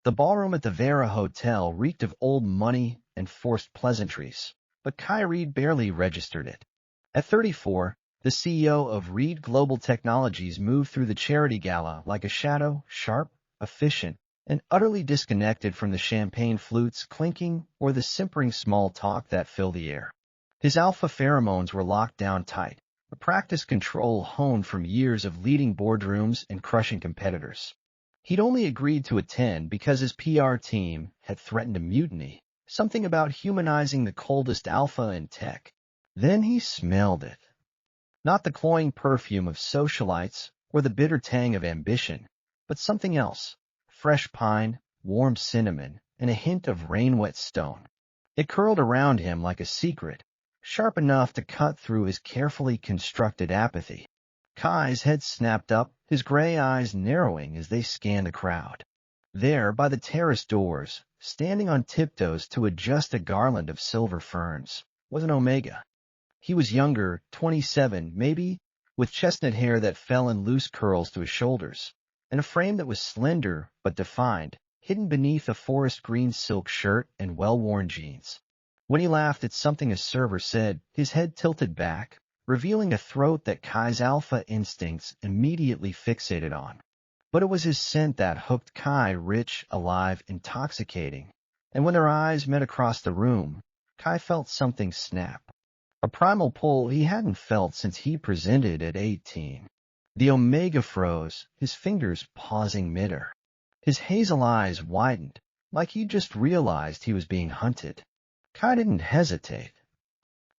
The ballroom at the Vera Hotel reeked of old money and forced pleasantries, but Kai Reed barely registered it. At 34, the CEO of Reed Global Technologies moved through the charity gala like a shadow, sharp, efficient, and utterly disconnected from the champagne flutes clinking or the simpering small talk that filled the air. His alpha pheromones were locked down tight, a practice control honed from years of leading boardrooms and crushing competitors. He'd only agreed to attend because his PR team had threatened a mutiny, something about humanizing the coldest alpha in tech. Then he smelled it. Not the cloying perfume of socialites or the bitter tang of ambition, but something else: fresh pine, warm cinnamon, and a hint of rain-wet stone. It curled around him like a secret, sharp enough to cut through his carefully constructed apathy. Kai's head snapped up, his gray eyes narrowing as they scanned the crowd. There, by the terrace doors, standing on tiptoes to adjust a garland of silver ferns, was an Omega. He was younger, 27 maybe, with chestnut hair that fell in loose curls to his shoulders, and a frame that was slender but defined, hidden beneath a forest green silk shirt and well-worn jeans. When he laughed at something a server said, his head tilted back, revealing a throat that Kai's alpha instincts immediately fixated on. But it was his scent that hooked Kai, rich, alive, intoxicating, and when their eyes met across the room, Kai felt something snap. A primal pull he hadn't felt since he presented at 18. The Omega froze, his fingers pausing midair. His hazel eyes widened, like he just realized he was being hunted. Kai didn't hesitate.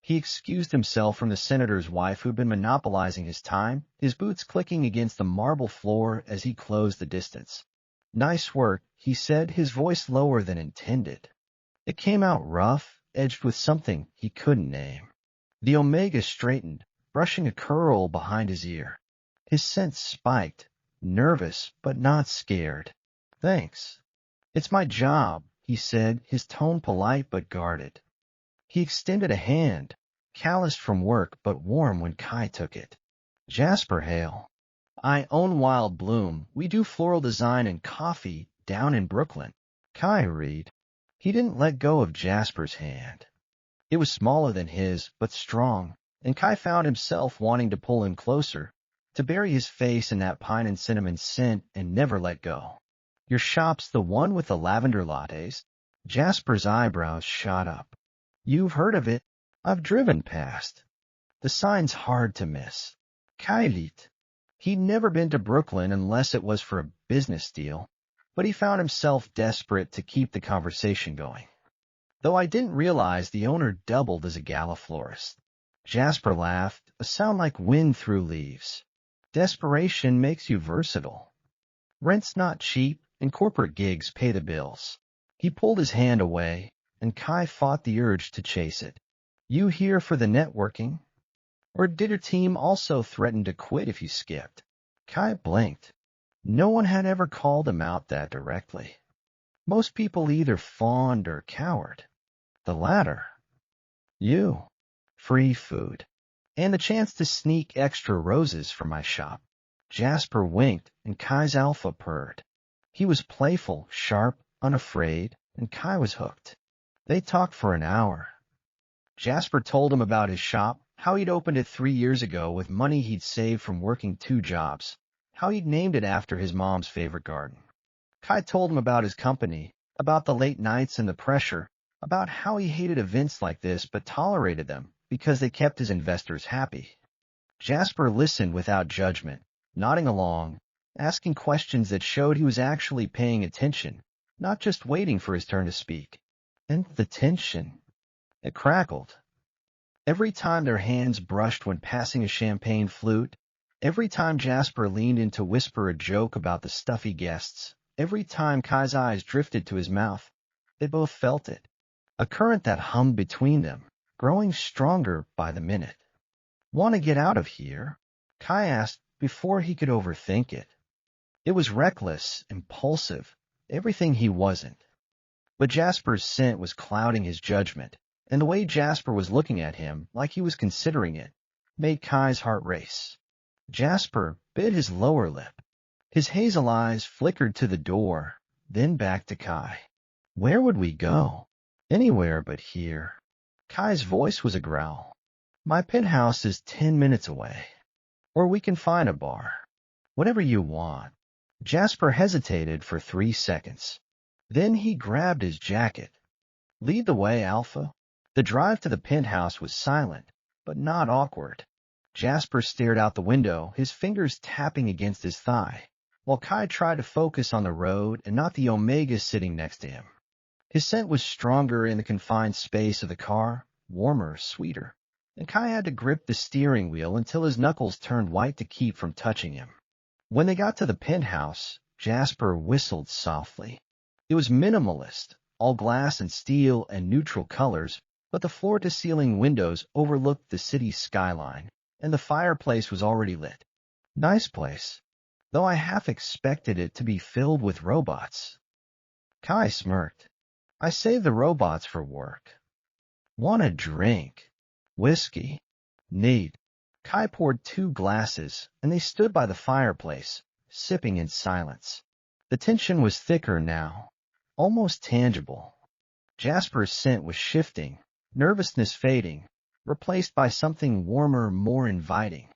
He excused himself from the senator's wife who'd been monopolizing his time, his boots clicking against the marble floor as he closed the distance. "Nice work," he said, his voice lower than intended. It came out rough, edged with something he couldn't name. The Omega straightened, brushing a curl behind his ear. His sense spiked, nervous but not scared. "Thanks. It's my job," he said, his tone polite but guarded. He extended a hand, calloused from work but warm when Kai took it. "Jasper Hale. I own Wild Bloom. We do floral design and coffee down in Brooklyn." Kai Reed. He didn't let go of Jasper's hand. It was smaller than his, but strong, and Kai found himself wanting to pull him closer, to bury his face in that pine and cinnamon scent and never let go. "Your shop's the one with the lavender lattes?" Jasper's eyebrows shot up. "You've heard of it. I've driven past. The sign's hard to miss." Kai Reed. He'd never been to Brooklyn unless it was for a business deal, but he found himself desperate to keep the conversation going. "Though I didn't realize the owner doubled as a gala florist." Jasper laughed, a sound like wind through leaves. "Desperation makes you versatile. Rent's not cheap, and corporate gigs pay the bills." He pulled his hand away, and Kai fought the urge to chase it. "You here for the networking? Or did your team also threaten to quit if you skipped?" Kai blinked. No one had ever called him out that directly. Most people either fawned or cowered. The latter. "You. Free food. And the chance to sneak extra roses from my shop." Jasper winked, and Kai's alpha purred. He was playful, sharp, unafraid, and Kai was hooked. They talked for an hour. Jasper told him about his shop, how he'd opened it 3 years ago with money he'd saved from working 2 jobs, how he'd named it after his mom's favorite garden. Kai told him about his company, about the late nights and the pressure, about how he hated events like this but tolerated them because they kept his investors happy. Jasper listened without judgment, nodding along, asking questions that showed he was actually paying attention, not just waiting for his turn to speak. And the tension. It crackled. Every time their hands brushed when passing a champagne flute, every time Jasper leaned in to whisper a joke about the stuffy guests, every time Kai's eyes drifted to his mouth, they both felt it. A current that hummed between them, growing stronger by the minute. "Want to get out of here?" Kai asked before he could overthink it. It was reckless, impulsive, everything he wasn't. But Jasper's scent was clouding his judgment, and the way Jasper was looking at him, like he was considering it, made Kai's heart race. Jasper bit his lower lip. His hazel eyes flickered to the door, then back to Kai. Where would we go? Anywhere but here. Kai's voice was a growl. My penthouse is 10 minutes away. Or we can find a bar. Whatever you want. Jasper hesitated for 3 seconds. Then he grabbed his jacket. Lead the way, Alpha. The drive to the penthouse was silent, but not awkward. Jasper stared out the window, his fingers tapping against his thigh, while Kai tried to focus on the road and not the Omega sitting next to him. His scent was stronger in the confined space of the car, warmer, sweeter, and Kai had to grip the steering wheel until his knuckles turned white to keep from touching him. When they got to the penthouse, Jasper whistled softly. It was minimalist, all glass and steel and neutral colors, but the floor-to-ceiling windows overlooked the city's skyline, and the fireplace was already lit. Nice place, though I half expected it to be filled with robots. Kai smirked. I saved the robots for work. Want a drink? Whiskey? Neat. Kai poured 2 glasses, and they stood by the fireplace, sipping in silence. The tension was thicker now, almost tangible. Jasper's scent was shifting, nervousness fading, replaced by something warmer, more inviting.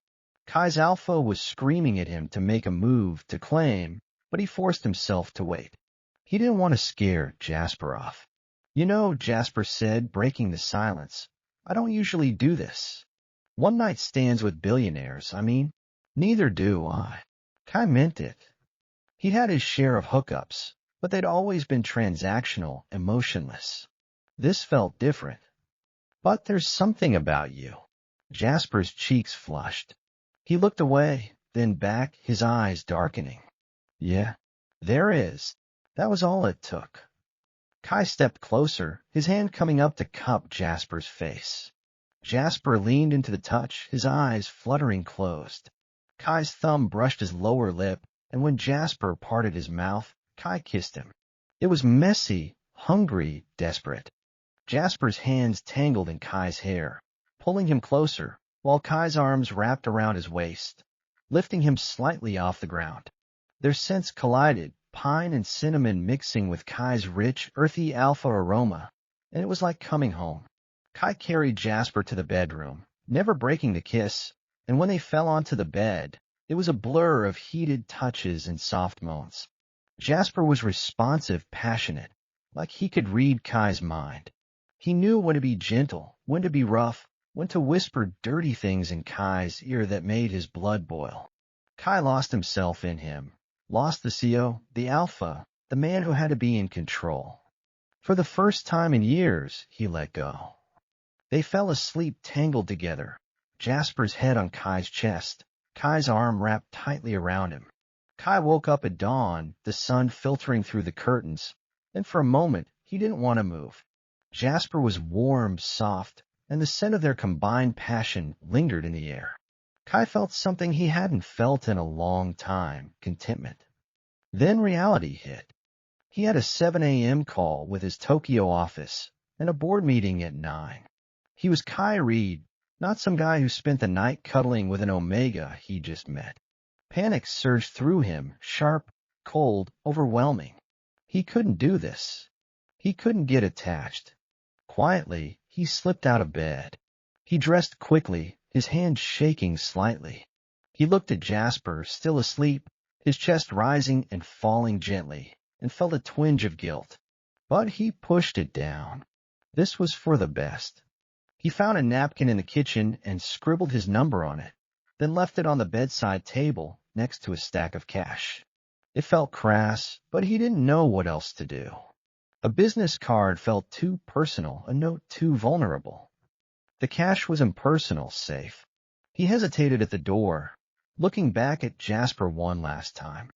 Kai's Alpha was screaming at him to make a move, to claim, but he forced himself to wait. He didn't want to scare Jasper off. You know, Jasper said, breaking the silence, I don't usually do this. One-night stands with billionaires, I mean. Neither do I. Kai meant it. He'd had his share of hookups, but they'd always been transactional, emotionless. This felt different. But there's something about you. Jasper's cheeks flushed. He looked away, then back, his eyes darkening. Yeah, there is. That was all it took. Kai stepped closer, his hand coming up to cup Jasper's face. Jasper leaned into the touch, his eyes fluttering closed. Kai's thumb brushed his lower lip, and when Jasper parted his mouth, Kai kissed him. It was messy, hungry, desperate. Jasper's hands tangled in Kai's hair, pulling him closer, while Kai's arms wrapped around his waist, lifting him slightly off the ground. Their scents collided, pine and cinnamon mixing with Kai's rich, earthy alpha aroma, and it was like coming home. Kai carried Jasper to the bedroom, never breaking the kiss, and when they fell onto the bed, it was a blur of heated touches and soft moans. Jasper was responsive, passionate, like he could read Kai's mind. He knew when to be gentle, when to be rough, when to whisper dirty things in Kai's ear that made his blood boil. Kai lost himself in him, lost the CO, the alpha, the man who had to be in control. For the first time in years, he let go. They fell asleep tangled together, Jasper's head on Kai's chest, Kai's arm wrapped tightly around him. Kai woke up at dawn, the sun filtering through the curtains, and for a moment he didn't want to move. Jasper was warm, soft, and the scent of their combined passion lingered in the air. Kai felt something he hadn't felt in a long time, contentment. Then reality hit. He had a 7 a.m. call with his Tokyo office and a board meeting at 9. He was Kai Reed, not some guy who spent the night cuddling with an Omega he just met. Panic surged through him, sharp, cold, overwhelming. He couldn't do this. He couldn't get attached. Quietly, he slipped out of bed. He dressed quickly, his hand shaking slightly. He looked at Jasper, still asleep, his chest rising and falling gently, and felt a twinge of guilt. But he pushed it down. This was for the best. He found a napkin in the kitchen and scribbled his number on it, then left it on the bedside table next to a stack of cash. It felt crass, but he didn't know what else to do. A business card felt too personal, a note too vulnerable. The cash was impersonal, safe. He hesitated at the door, looking back at Jasper one last time.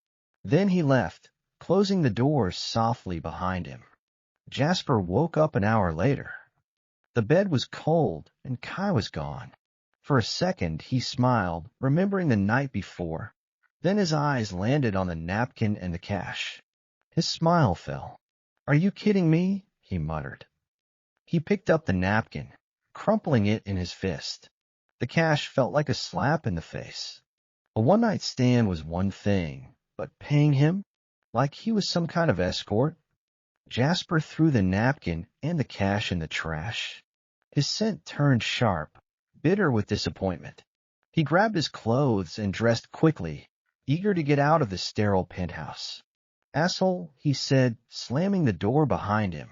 Then he left, closing the door softly behind him. Jasper woke up an hour later. The bed was cold, and Kai was gone. For a second, he smiled, remembering the night before. Then his eyes landed on the napkin and the cash. His smile fell. "Are you kidding me?" he muttered. He picked up the napkin, crumpling it in his fist. The cash felt like a slap in the face. A one-night stand was one thing, but paying him? like he was some kind of escort. Jasper threw the napkin and the cash in the trash. His scent turned sharp, bitter with disappointment. He grabbed his clothes and dressed quickly, eager to get out of the sterile penthouse. "Asshole," he said, slamming the door behind him.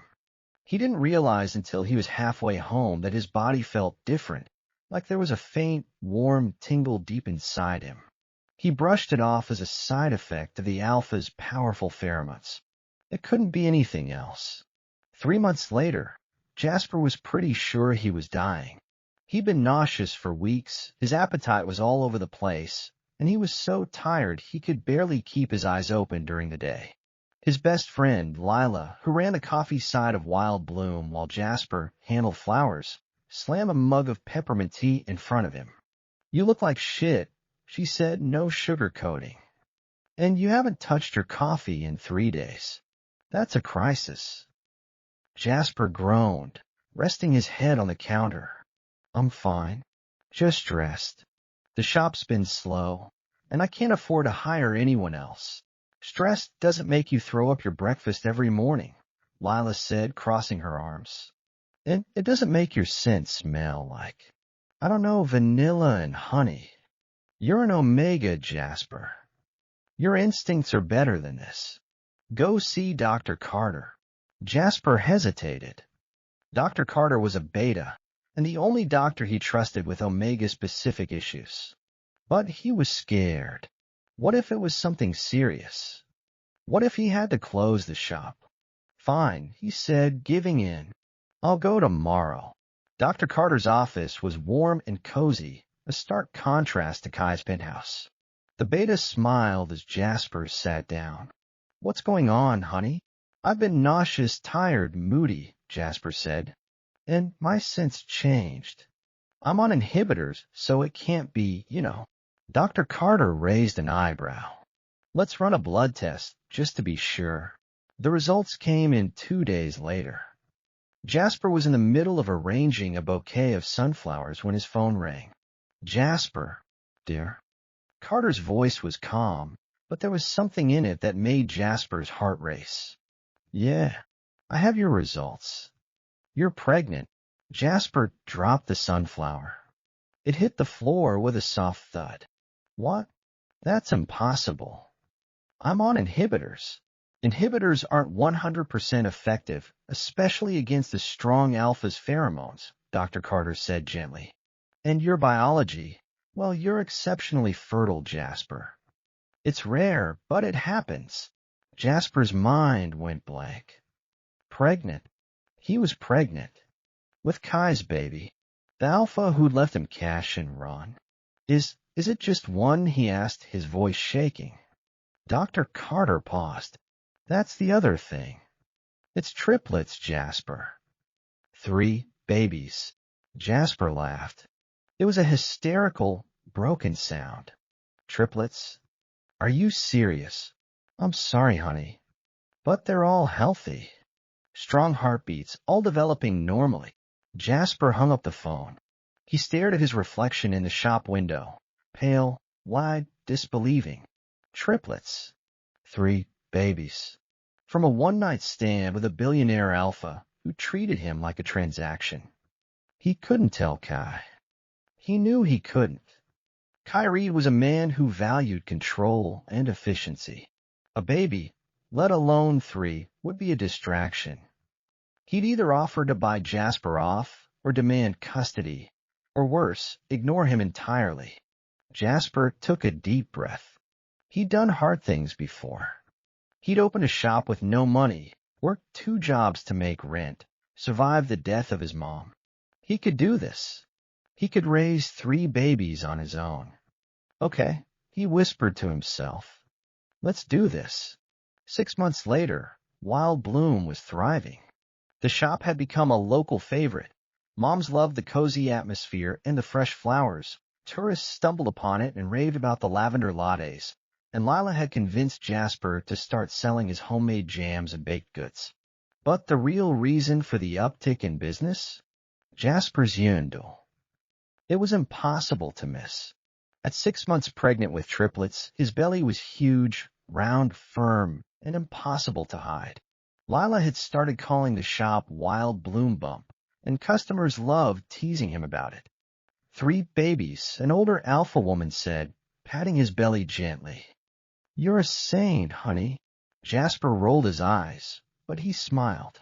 He didn't realize until he was halfway home that his body felt different, like there was a faint, warm tingle deep inside him. He brushed it off as a side effect of the alpha's powerful pheromones. It couldn't be anything else. 3 months later, Jasper was pretty sure he was dying. He'd been nauseous for weeks, his appetite was all over the place, and he was so tired he could barely keep his eyes open during the day. His best friend, Lila, who ran the coffee side of Wild Bloom while Jasper handled flowers, slammed a mug of peppermint tea in front of him. "You look like shit," she said, no sugarcoating. "And you haven't touched your coffee in 3 days. That's a crisis." Jasper groaned, resting his head on the counter. "I'm fine. Just stressed. The shop's been slow, and I can't afford to hire anyone else." "Stress doesn't make you throw up your breakfast every morning," Lila said, crossing her arms. "And it doesn't make your scent smell like, I don't know, vanilla and honey. You're an omega, Jasper. Your instincts are better than this. Go see Dr. Carter." Jasper hesitated. Dr. Carter was a beta, and the only doctor he trusted with omega-specific issues. But he was scared. What if it was something serious? What if he had to close the shop? "Fine," he said, giving in. "I'll go tomorrow." Dr. Carter's office was warm and cozy, a stark contrast to Kai's penthouse. The beta smiled as Jasper sat down. "What's going on, honey?" "I've been nauseous, tired, moody," Jasper said. "And my scent's changed. I'm on inhibitors, so it can't be, you know." Dr. Carter raised an eyebrow. "Let's run a blood test, just to be sure." The results came in 2 days later. Jasper was in the middle of arranging a bouquet of sunflowers when his phone rang. "Jasper, dear." Carter's voice was calm, but there was something in it that made Jasper's heart race. "Yeah, I have your results. You're pregnant." Jasper dropped the sunflower. It hit the floor with a soft thud. "What? That's impossible. I'm on inhibitors." "Inhibitors aren't 100% effective, especially against the strong alpha's pheromones," Dr. Carter said gently. "And your biology, well, you're exceptionally fertile, Jasper. It's rare, but it happens." Jasper's mind went blank. Pregnant. He was pregnant. With Kai's baby. The alpha who'd left him cash and run. Is it just one?" he asked, his voice shaking. Dr. Carter paused. "That's the other thing. It's triplets, Jasper." 3 babies. Jasper laughed. It was a hysterical, broken sound. "Triplets? Are you serious?" "I'm sorry, honey. But they're all healthy. Strong heartbeats, all developing normally." Jasper hung up the phone. He stared at his reflection in the shop window, pale, wide, disbelieving. Triplets. 3 babies. From a one-night stand with a billionaire alpha who treated him like a transaction. He couldn't tell Kai. He knew he couldn't. Kai Reed was a man who valued control and efficiency. A baby, let alone 3, would be a distraction. He'd either offer to buy Jasper off or demand custody, or worse, ignore him entirely. Jasper took a deep breath. He'd done hard things before. He'd opened a shop with no money, worked 2 jobs to make rent, survived the death of his mom. He could do this. He could raise 3 babies on his own. "Okay," he whispered to himself. "Let's do this." 6 months later, Wild Bloom was thriving. The shop had become a local favorite. Moms loved the cozy atmosphere and the fresh flowers. Tourists stumbled upon it and raved about the lavender lattes. And Lila had convinced Jasper to start selling his homemade jams and baked goods. But the real reason for the uptick in business? Jasper's yundle. It was impossible to miss. At 6 months pregnant with triplets, his belly was huge, round, firm, and impossible to hide. Lila had started calling the shop Wild Bloom Bump, and customers loved teasing him about it. 3 babies, an older alpha woman said, patting his belly gently. You're a saint, honey. Jasper rolled his eyes, but he smiled.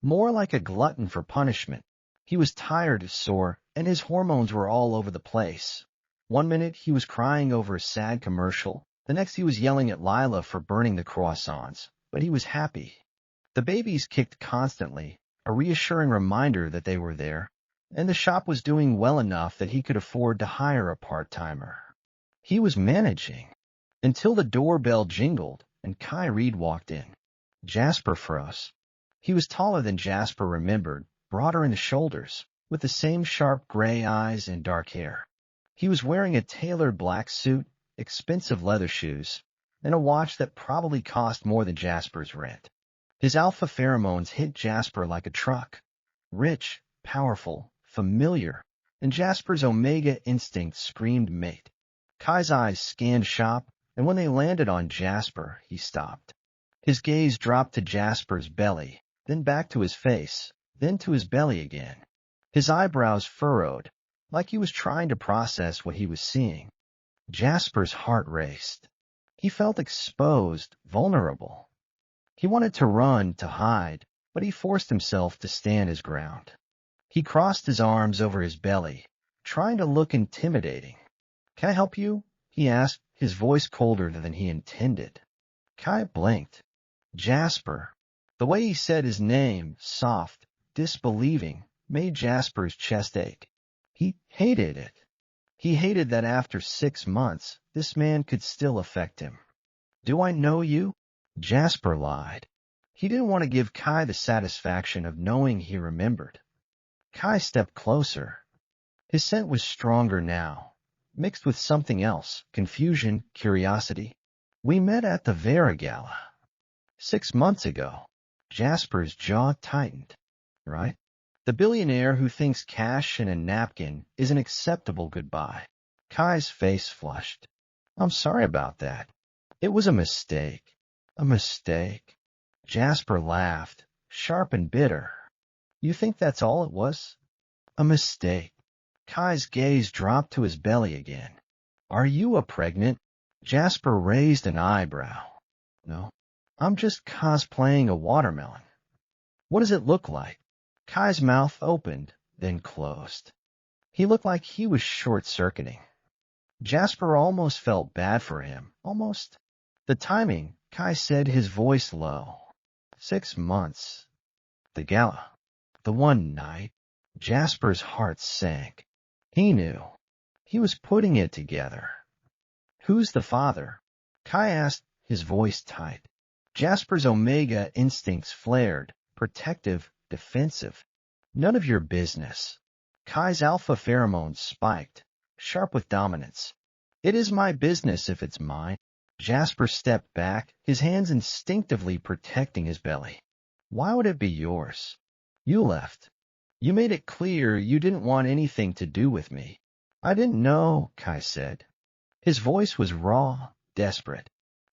More like a glutton for punishment. He was tired, sore, and his hormones were all over the place. One minute he was crying over a sad commercial, the next he was yelling at Lila for burning the croissants, but he was happy. The babies kicked constantly, a reassuring reminder that they were there, and the shop was doing well enough that he could afford to hire a part-timer. He was managing, until the doorbell jingled and Kai Reed walked in. Jasper froze. He was taller than Jasper remembered, broader in the shoulders, with the same sharp gray eyes and dark hair. He was wearing a tailored black suit, expensive leather shoes, and a watch that probably cost more than Jasper's rent. His alpha pheromones hit Jasper like a truck. Rich, powerful, familiar, and Jasper's omega instinct screamed mate. Kai's eyes scanned shop, and when they landed on Jasper, he stopped. His gaze dropped to Jasper's belly, then back to his face, then to his belly again. His eyebrows furrowed, like he was trying to process what he was seeing. Jasper's heart raced. He felt exposed, vulnerable. He wanted to run, to hide, but he forced himself to stand his ground. He crossed his arms over his belly, trying to look intimidating. Can I help you? He asked, his voice colder than he intended. Kai blinked. Jasper. The way he said his name, soft, disbelieving, made Jasper's chest ache. He hated it. He hated that after 6 months, this man could still affect him. Do I know you? Jasper lied. He didn't want to give Kai the satisfaction of knowing he remembered. Kai stepped closer. His scent was stronger now, mixed with something else, confusion, curiosity. We met at the Vera Gala. 6 months ago. Jasper's jaw tightened. Right? The billionaire who thinks cash and a napkin is an acceptable goodbye. Kai's face flushed. I'm sorry about that. It was a mistake. A mistake. Jasper laughed, sharp and bitter. You think that's all it was? A mistake. Kai's gaze dropped to his belly again. Are you a pregnant? Jasper raised an eyebrow. No. I'm just cosplaying a watermelon. What does it look like? Kai's mouth opened, then closed. He looked like he was short-circuiting. Jasper almost felt bad for him. Almost. The timing, Kai said, his voice low. 6 months. The gala. The one night. Jasper's heart sank. He knew. He was putting it together. Who's the father? Kai asked, his voice tight. Jasper's omega instincts flared, protective, defensive. None of your business. Kai's alpha pheromones spiked, sharp with dominance. It is my business if it's mine. Jasper stepped back, his hands instinctively protecting his belly. Why would it be yours? You left. You made it clear you didn't want anything to do with me. I didn't know, Kai said. His voice was raw, desperate.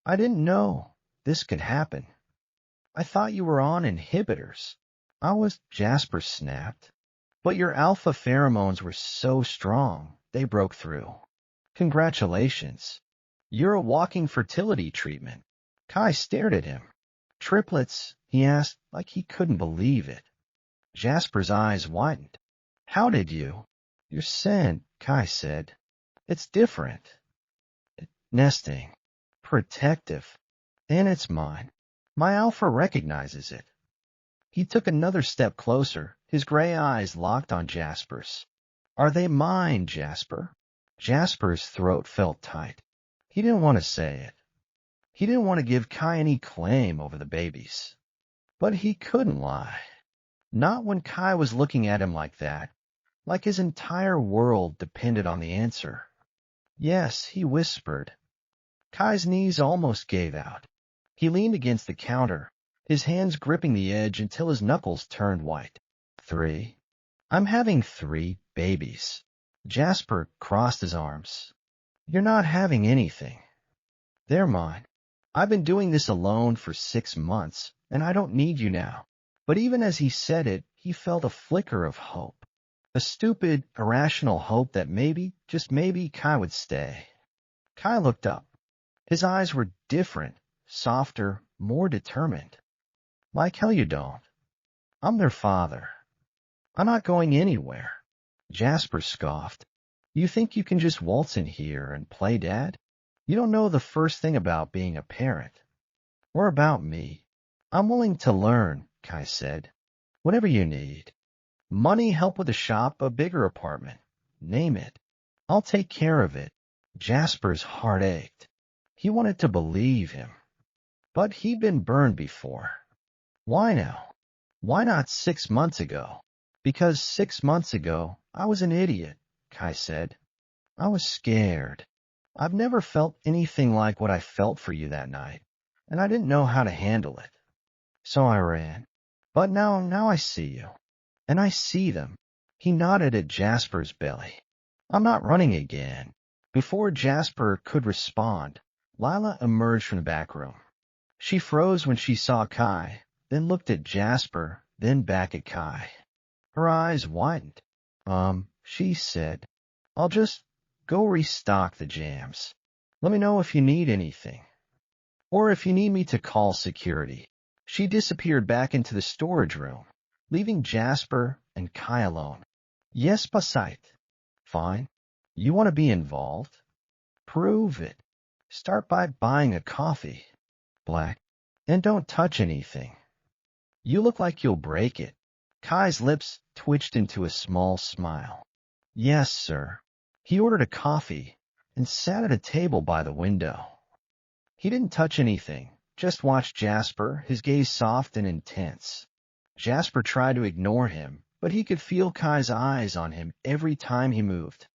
I didn't know this could happen. I thought you were on inhibitors. Jasper snapped. But your alpha pheromones were so strong, they broke through. Congratulations. You're a walking fertility treatment. Kai stared at him. Triplets, he asked, like he couldn't believe it. Jasper's eyes widened. How did you? Your scent, Kai said. It's different. Nesting. Protective. And it's mine. My alpha recognizes it. He took another step closer, his gray eyes locked on Jasper's. Are they mine, Jasper? Jasper's throat felt tight. He didn't want to say it. He didn't want to give Kai any claim over the babies. But he couldn't lie. Not when Kai was looking at him like that, like his entire world depended on the answer. Yes, he whispered. Kai's knees almost gave out. He leaned against the counter, his hands gripping the edge until his knuckles turned white. 3. I'm having 3 babies. Jasper crossed his arms. You're not having anything. They're mine. I've been doing this alone for 6 months, and I don't need you now. But even as he said it, he felt a flicker of hope. A stupid, irrational hope that maybe, just maybe, Kai would stay. Kai looked up. His eyes were different, softer, more determined. Like hell you don't. I'm their father. I'm not going anywhere. Jasper scoffed. You think you can just waltz in here and play dad? You don't know the first thing about being a parent. Or about me. I'm willing to learn, Kai said. Whatever you need. Money, help with a shop, a bigger apartment. Name it. I'll take care of it. Jasper's heart ached. He wanted to believe him. But he'd been burned before. Why now? Why not 6 months ago? Because 6 months ago, I was an idiot, Kai said. I was scared. I've never felt anything like what I felt for you that night, and I didn't know how to handle it. So I ran. But now I see you. And I see them. He nodded at Jasper's belly. I'm not running again. Before Jasper could respond, Lila emerged from the back room. She froze when she saw Kai, then looked at Jasper, then back at Kai. Her eyes widened. She said, I'll just go restock the jams. Let me know if you need anything. Or if you need me to call security. She disappeared back into the storage room, leaving Jasper and Kai alone. Yes, Pasite. Fine. You want to be involved? Prove it. Start by buying a coffee. Black. And don't touch anything. You look like you'll break it. Kai's lips twitched into a small smile. Yes, sir. He ordered a coffee and sat at a table by the window. He didn't touch anything, just watched Jasper, his gaze soft and intense. Jasper tried to ignore him, but he could feel Kai's eyes on him every time he moved.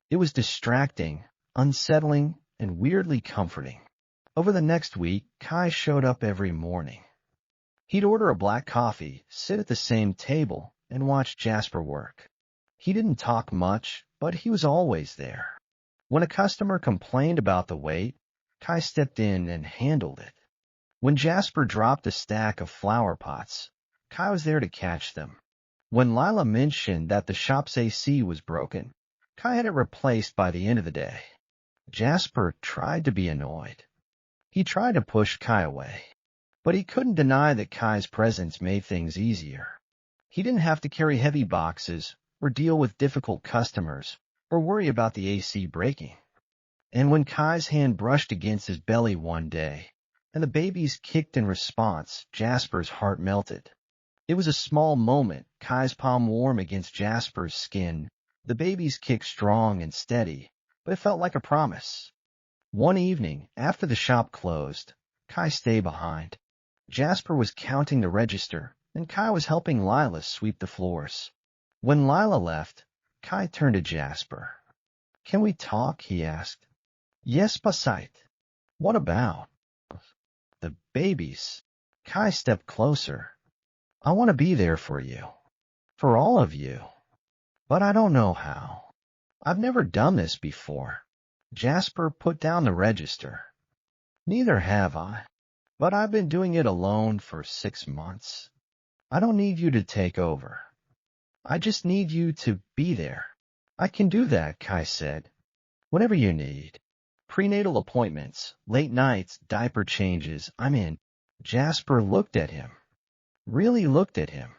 It was distracting, unsettling, and weirdly comforting. Over the next week, Kai showed up every morning. He'd order a black coffee, sit at the same table, and watch Jasper work. He didn't talk much, but he was always there. When a customer complained about the wait, Kai stepped in and handled it. When Jasper dropped a stack of flower pots, Kai was there to catch them. When Lila mentioned that the shop's AC was broken, Kai had it replaced by the end of the day. Jasper tried to be annoyed. He tried to push Kai away, but he couldn't deny that Kai's presence made things easier. He didn't have to carry heavy boxes or deal with difficult customers or worry about the AC breaking. And when Kai's hand brushed against his belly one day, and the babies kicked in response, Jasper's heart melted. It was a small moment, Kai's palm warm against Jasper's skin. The babies kicked strong and steady, but it felt like a promise. One evening, after the shop closed, Kai stayed behind. Jasper was counting the register, and Kai was helping Lila sweep the floors. When Lila left, Kai turned to Jasper. Can we talk? He asked. Yes, Pasite. What about? The babies. Kai stepped closer. I want to be there for you. For all of you. But I don't know how. I've never done this before. Jasper put down the register. Neither have I. But I've been doing it alone for 6 months. I don't need you to take over. I just need you to be there. I can do that, Kai said. Whatever you need. Prenatal appointments, late nights, diaper changes, I'm in. Jasper looked at him. Really looked at him.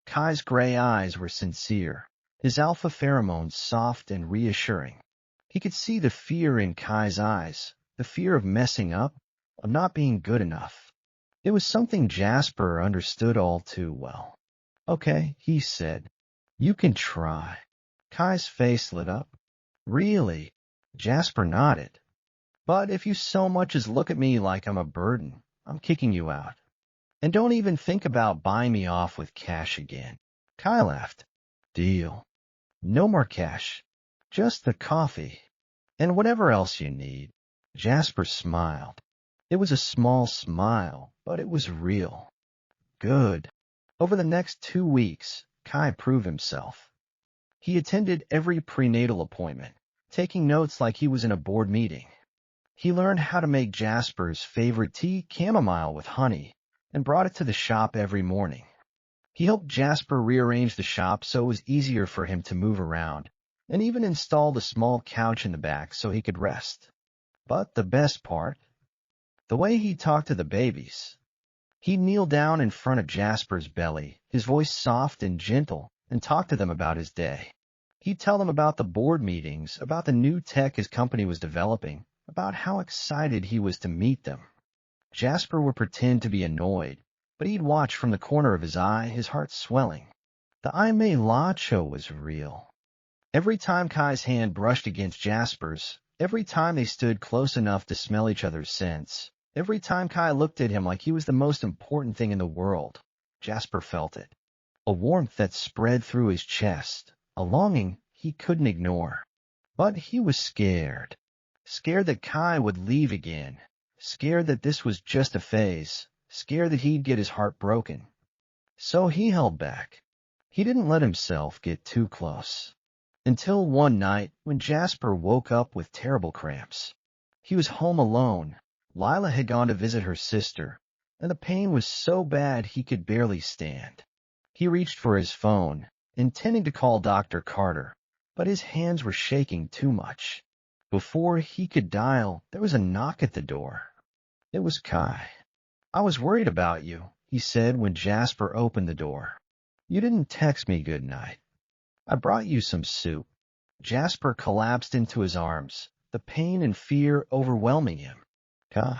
Kai's gray eyes were sincere, his alpha pheromones soft and reassuring. He could see the fear in Kai's eyes, the fear of messing up, of not being good enough. It was something Jasper understood all too well. Okay, he said. You can try. Kai's face lit up. Really? Jasper nodded. But if you so much as look at me like I'm a burden, I'm kicking you out. And don't even think about buying me off with cash again. Kai laughed. Deal. No more cash. Just the coffee. And whatever else you need. Jasper smiled. It was a small smile, but it was real. Good. Over the next 2 weeks, Kai proved himself. He attended every prenatal appointment, taking notes like he was in a board meeting. He learned how to make Jasper's favorite tea, chamomile with honey, and brought it to the shop every morning. He helped Jasper rearrange the shop so it was easier for him to move around, and even installed a small couch in the back so he could rest. But the best part, the way he talked to the babies. He'd kneel down in front of Jasper's belly, his voice soft and gentle, and talk to them about his day. He'd tell them about the board meetings, about the new tech his company was developing, about how excited he was to meet them. Jasper would pretend to be annoyed, but he'd watch from the corner of his eye, his heart swelling. The I May Lacho was real. Every time Kai's hand brushed against Jasper's, every time they stood close enough to smell each other's scents, every time Kai looked at him like he was the most important thing in the world, Jasper felt it. A warmth that spread through his chest, a longing he couldn't ignore. But he was scared. Scared that Kai would leave again. Scared that this was just a phase. Scared that he'd get his heart broken. So he held back. He didn't let himself get too close. Until one night when Jasper woke up with terrible cramps. He was home alone. Lila had gone to visit her sister, and the pain was so bad he could barely stand. He reached for his phone, intending to call Dr. Carter, but his hands were shaking too much. Before he could dial, there was a knock at the door. It was Kai. "I was worried about you," he said when Jasper opened the door. "You didn't text me good night. I brought you some soup." Jasper collapsed into his arms, the pain and fear overwhelming him. Kai,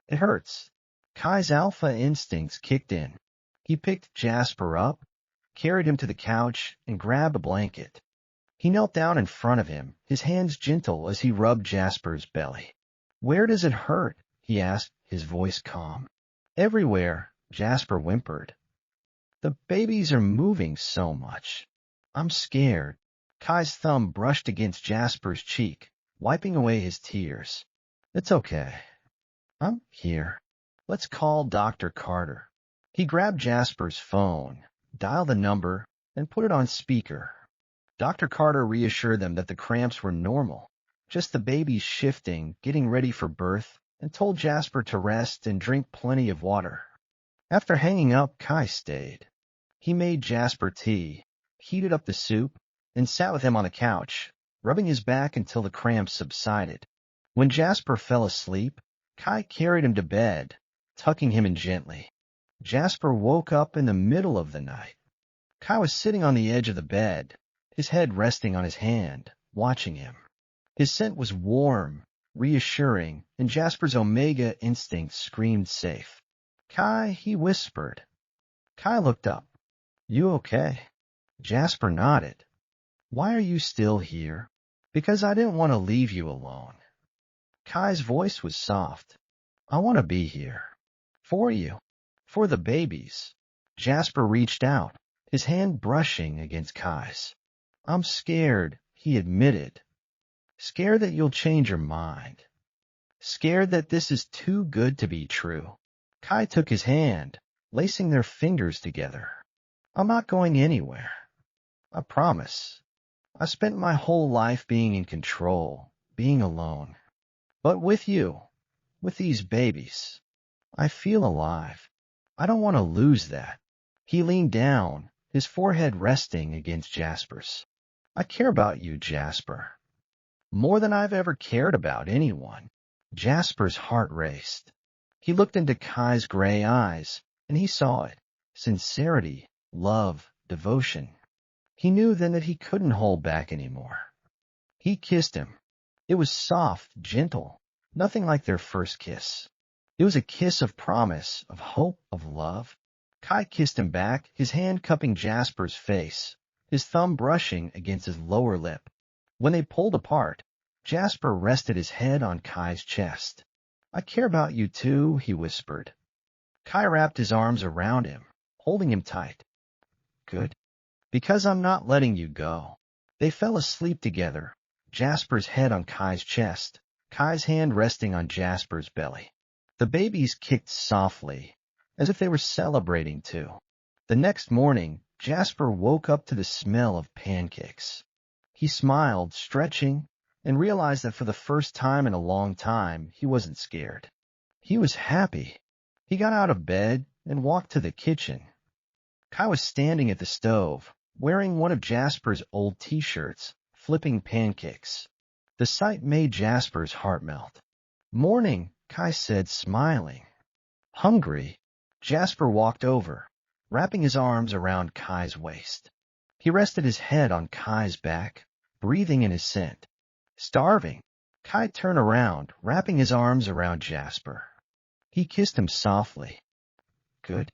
it hurts. Kai's alpha instincts kicked in. He picked Jasper up, carried him to the couch, and grabbed a blanket. He knelt down in front of him, his hands gentle as he rubbed Jasper's belly. "Where does it hurt?" he asked, his voice calm. "Everywhere," Jasper whimpered. "The babies are moving so much. I'm scared." Kai's thumb brushed against Jasper's cheek, wiping away his tears. "It's okay. I'm here. Let's call Dr. Carter." He grabbed Jasper's phone, dialed the number, and put it on speaker. Dr. Carter reassured them that the cramps were normal, just the babies shifting, getting ready for birth, and told Jasper to rest and drink plenty of water. After hanging up, Kai stayed. He made Jasper tea, heated up the soup, and sat with him on the couch, rubbing his back until the cramps subsided. When Jasper fell asleep, Kai carried him to bed, tucking him in gently. Jasper woke up in the middle of the night. Kai was sitting on the edge of the bed, his head resting on his hand, watching him. His scent was warm, reassuring, and Jasper's omega instinct screamed safe. "Kai," he whispered. Kai looked up. "You okay?" Jasper nodded. "Why are you still here?" "Because I didn't want to leave you alone." Kai's voice was soft. "I want to be here. For you. For the babies." Jasper reached out, his hand brushing against Kai's. "I'm scared," he admitted. "Scared that you'll change your mind. Scared that this is too good to be true." Kai took his hand, lacing their fingers together. "I'm not going anywhere. I promise. I spent my whole life being in control, being alone. But with you, with these babies, I feel alive. I don't want to lose that." He leaned down, his forehead resting against Jasper's. "I care about you, Jasper. More than I've ever cared about anyone." Jasper's heart raced. He looked into Kai's gray eyes, and he saw it. Sincerity, love, devotion. He knew then that he couldn't hold back anymore. He kissed him. It was soft, gentle, nothing like their first kiss. It was a kiss of promise, of hope, of love. Kai kissed him back, his hand cupping Jasper's face, his thumb brushing against his lower lip. When they pulled apart, Jasper rested his head on Kai's chest. "I care about you too," he whispered. Kai wrapped his arms around him, holding him tight. "Good. Because I'm not letting you go." They fell asleep together, Jasper's head on Kai's chest, Kai's hand resting on Jasper's belly. The babies kicked softly, as if they were celebrating too. The next morning, Jasper woke up to the smell of pancakes. He smiled, stretching, and realized that for the first time in a long time, he wasn't scared. He was happy. He got out of bed and walked to the kitchen. Kai was standing at the stove, wearing one of Jasper's old t-shirts, flipping pancakes. The sight made Jasper's heart melt. "Morning," Kai said, smiling. "Hungry?" Jasper walked over, wrapping his arms around Kai's waist. He rested his head on Kai's back, breathing in his scent. "Starving?" Kai turned around, wrapping his arms around Jasper. He kissed him softly. "Good.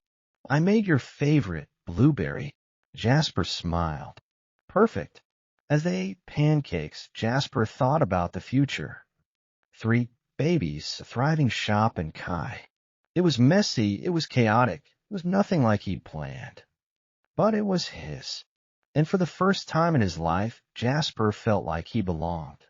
I made your favorite, blueberry." Jasper smiled. "Perfect." As they ate pancakes, Jasper thought about the future. 3 babies, a thriving shop, and Kai. It was messy, it was chaotic, it was nothing like he'd planned. But it was his. And for the first time in his life, Jasper felt like he belonged.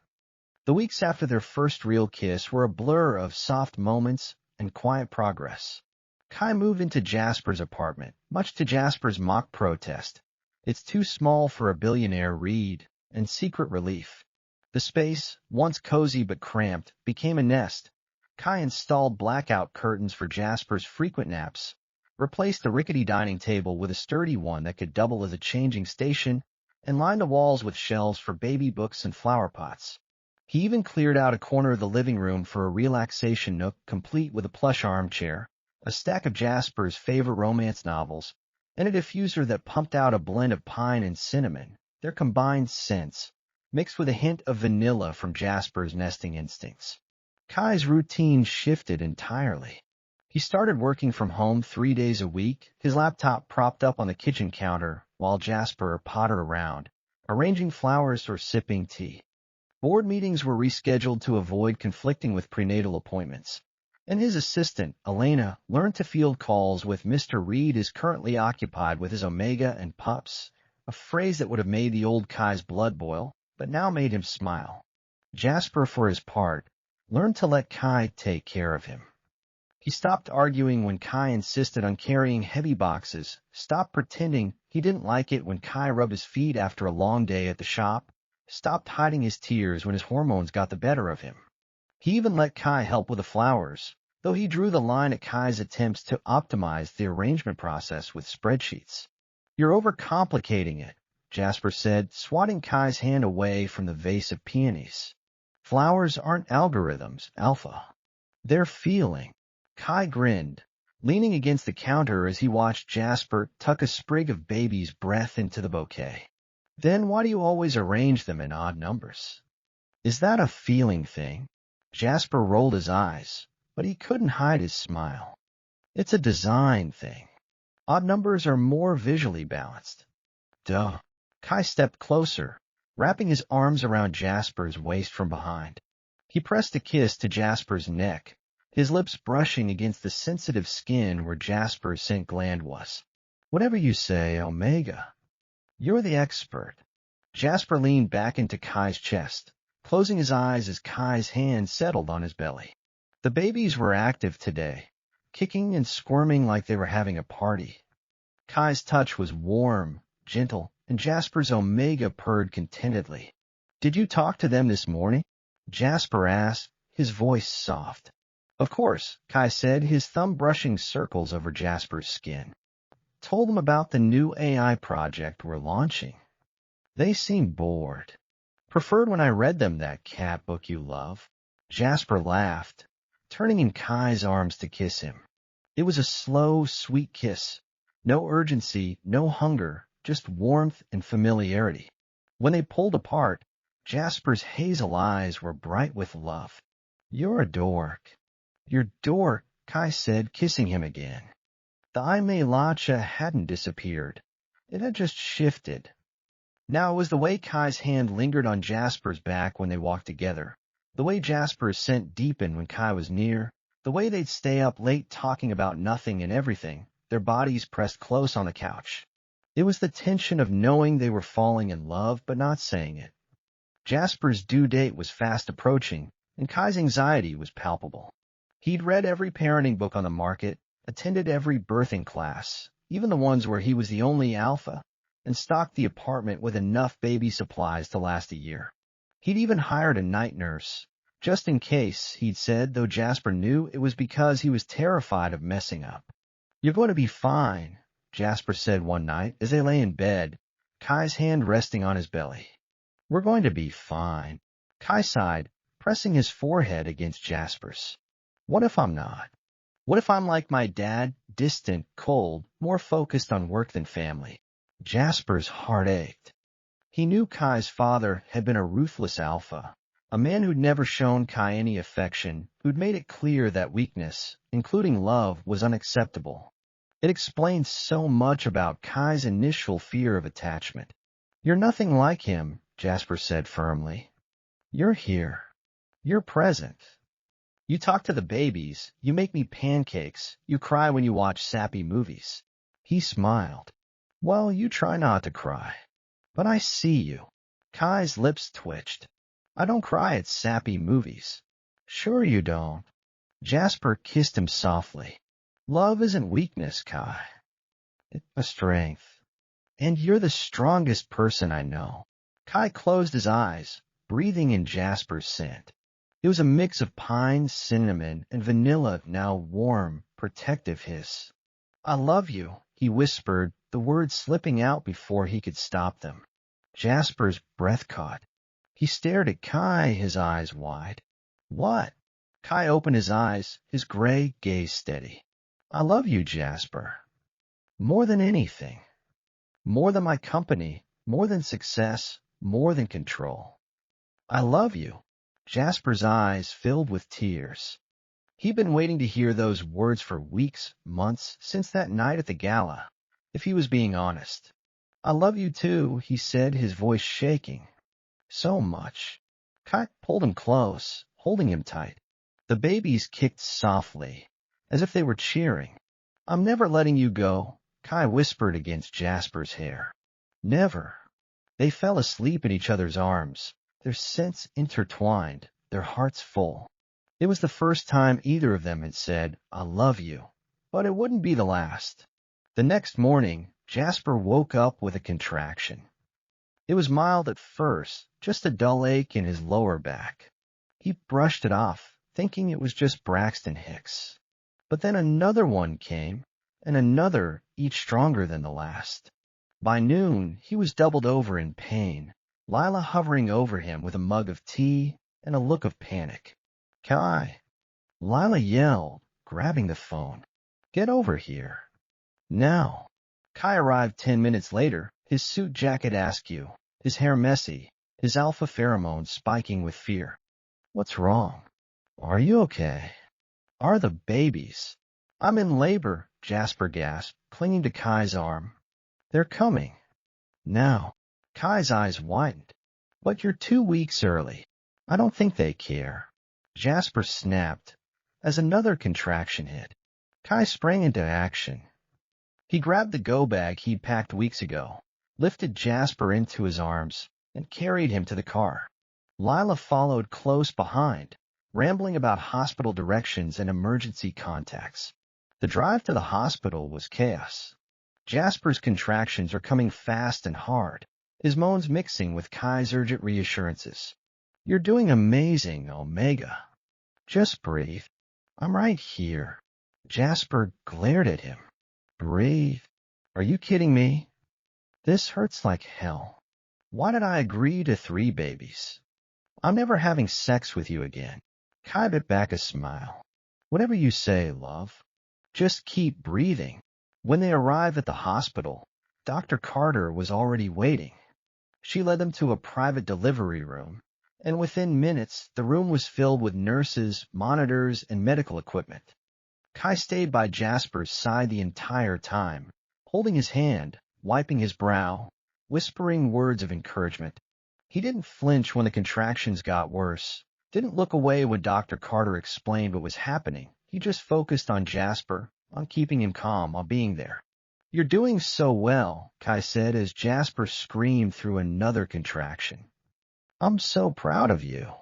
The weeks after their first real kiss were a blur of soft moments and quiet progress. Kai moved into Jasper's apartment, much to Jasper's mock protest. "It's too small for a billionaire," Reed, and secret relief. The space, once cozy but cramped, became a nest. Kai installed blackout curtains for Jasper's frequent naps, replaced the rickety dining table with a sturdy one that could double as a changing station, and lined the walls with shelves for baby books and flower pots. He even cleared out a corner of the living room for a relaxation nook complete with a plush armchair, a stack of Jasper's favorite romance novels, and a diffuser that pumped out a blend of pine and cinnamon, their combined scents, mixed with a hint of vanilla from Jasper's nesting instincts. Kai's routine shifted entirely. He started working from home 3 days a week, his laptop propped up on the kitchen counter while Jasper pottered around, arranging flowers or sipping tea. Board meetings were rescheduled to avoid conflicting with prenatal appointments, and his assistant, Elena, learned to field calls with "Mr. Reed is currently occupied with his Omega and pups," a phrase that would have made the old Kai's blood boil, but now made him smile. Jasper, for his part, learned to let Kai take care of him. He stopped arguing when Kai insisted on carrying heavy boxes, stopped pretending he didn't like it when Kai rubbed his feet after a long day at the shop, stopped hiding his tears when his hormones got the better of him. He even let Kai help with the flowers, though he drew the line at Kai's attempts to optimize the arrangement process with spreadsheets. "You're overcomplicating it," Jasper said, swatting Kai's hand away from the vase of peonies. "Flowers aren't algorithms, Alpha. They're feeling." Kai grinned, leaning against the counter as he watched Jasper tuck a sprig of baby's breath into the bouquet. "Then why do you always arrange them in odd numbers?" "Is that a feeling thing?" Jasper rolled his eyes, but he couldn't hide his smile. "It's a design thing. Odd numbers are more visually balanced." "Duh." Kai stepped closer, wrapping his arms around Jasper's waist from behind. He pressed a kiss to Jasper's neck, his lips brushing against the sensitive skin where Jasper's scent gland was. "Whatever you say, Omega. You're the expert." Jasper leaned back into Kai's chest, closing his eyes as Kai's hand settled on his belly. The babies were active today, kicking and squirming like they were having a party. Kai's touch was warm, gentle, and Jasper's Omega purred contentedly. "Did you talk to them this morning?" Jasper asked, his voice soft. "Of course," Kai said, his thumb brushing circles over Jasper's skin. "Told them about the new AI project we're launching. They seemed bored. Preferred when I read them that cat book you love." Jasper laughed, turning in Kai's arms to kiss him. It was a slow, sweet kiss. No urgency, no hunger, just warmth and familiarity. When they pulled apart, Jasper's hazel eyes were bright with love. "You're a dork." "You're dork," Kai said, kissing him again. The Aime Lacha hadn't disappeared. It had just shifted. Now it was the way Kai's hand lingered on Jasper's back when they walked together, the way Jasper's scent deepened when Kai was near, the way they'd stay up late talking about nothing and everything, their bodies pressed close on the couch. It was the tension of knowing they were falling in love but not saying it. Jasper's due date was fast approaching, and Kai's anxiety was palpable. He'd read every parenting book on the market, attended every birthing class, even the ones where he was the only alpha, and stocked the apartment with enough baby supplies to last a year. He'd even hired a night nurse, just in case, he'd said, though Jasper knew it was because he was terrified of messing up. "You're going to be fine," Jasper said one night as they lay in bed, Kai's hand resting on his belly. "We're going to be fine." Kai sighed, pressing his forehead against Jasper's. "What if I'm not? What if I'm like my dad, distant, cold, more focused on work than family?" Jasper's heart ached. He knew Kai's father had been a ruthless alpha, a man who'd never shown Kai any affection, who'd made it clear that weakness, including love, was unacceptable. It explained so much about Kai's initial fear of attachment. "You're nothing like him," Jasper said firmly. "You're here. You're present. You talk to the babies, you make me pancakes, you cry when you watch sappy movies." He smiled. "Well, you try not to cry. But I see you." Kai's lips twitched. "I don't cry at sappy movies." "Sure you don't." Jasper kissed him softly. "Love isn't weakness, Kai. It's a strength. And you're the strongest person I know." Kai closed his eyes, breathing in Jasper's scent. It was a mix of pine, cinnamon, and vanilla, now warm, protective hiss. "I love you," he whispered, the words slipping out before he could stop them. Jasper's breath caught. He stared at Kai, his eyes wide. "What?" Kai opened his eyes, his gray gaze steady. "I love you, Jasper. More than anything. More than my company, more than success, more than control. I love you." Jasper's eyes filled with tears. He'd been waiting to hear those words for weeks, months, since that night at the gala, if he was being honest. "I love you too," he said, his voice shaking. "So much." Kai pulled him close, holding him tight. The babies kicked softly, as if they were cheering. "I'm never letting you go," Kai whispered against Jasper's hair. "Never." They fell asleep in each other's arms, their scents intertwined, their hearts full. It was the first time either of them had said, "I love you," but it wouldn't be the last. The next morning, Jasper woke up with a contraction. It was mild at first, just a dull ache in his lower back. He brushed it off, thinking it was just Braxton Hicks. But then another one came, and another, each stronger than the last. By noon, he was doubled over in pain, Lila hovering over him with a mug of tea and a look of panic. "Kai!" Lila yelled, grabbing the phone. "Get over here. Now." Kai arrived 10 minutes later, his suit jacket askew, his hair messy, his alpha pheromones spiking with fear. "What's wrong? Are you okay? Are the babies?" "I'm in labor," Jasper gasped, clinging to Kai's arm. "They're coming. Now." Kai's eyes widened. "But you're 2 weeks early. I don't think they care." Jasper snapped as another contraction hit. Kai sprang into action. He grabbed the go bag he'd packed weeks ago, lifted Jasper into his arms, and carried him to the car. Lila followed close behind, rambling about hospital directions and emergency contacts. The drive to the hospital was chaos. Jasper's contractions are coming fast and hard, his moans mixing with Kai's urgent reassurances. "You're doing amazing, Omega. Just breathe. I'm right here." Jasper glared at him. "Breathe? Are you kidding me? This hurts like hell. Why did I agree to 3 babies? I'm never having sex with you again." Kai bit back a smile. "Whatever you say, love. Just keep breathing." When they arrived at the hospital, Dr. Carter was already waiting. She led them to a private delivery room, and within minutes the room was filled with nurses, monitors, and medical equipment. Kai stayed by Jasper's side the entire time, holding his hand, wiping his brow, whispering words of encouragement. He didn't flinch when the contractions got worse, didn't look away when Dr. Carter explained what was happening. He just focused on Jasper, on keeping him calm while being there. "You're doing so well," Kai said as Jasper screamed through another contraction. "I'm so proud of you."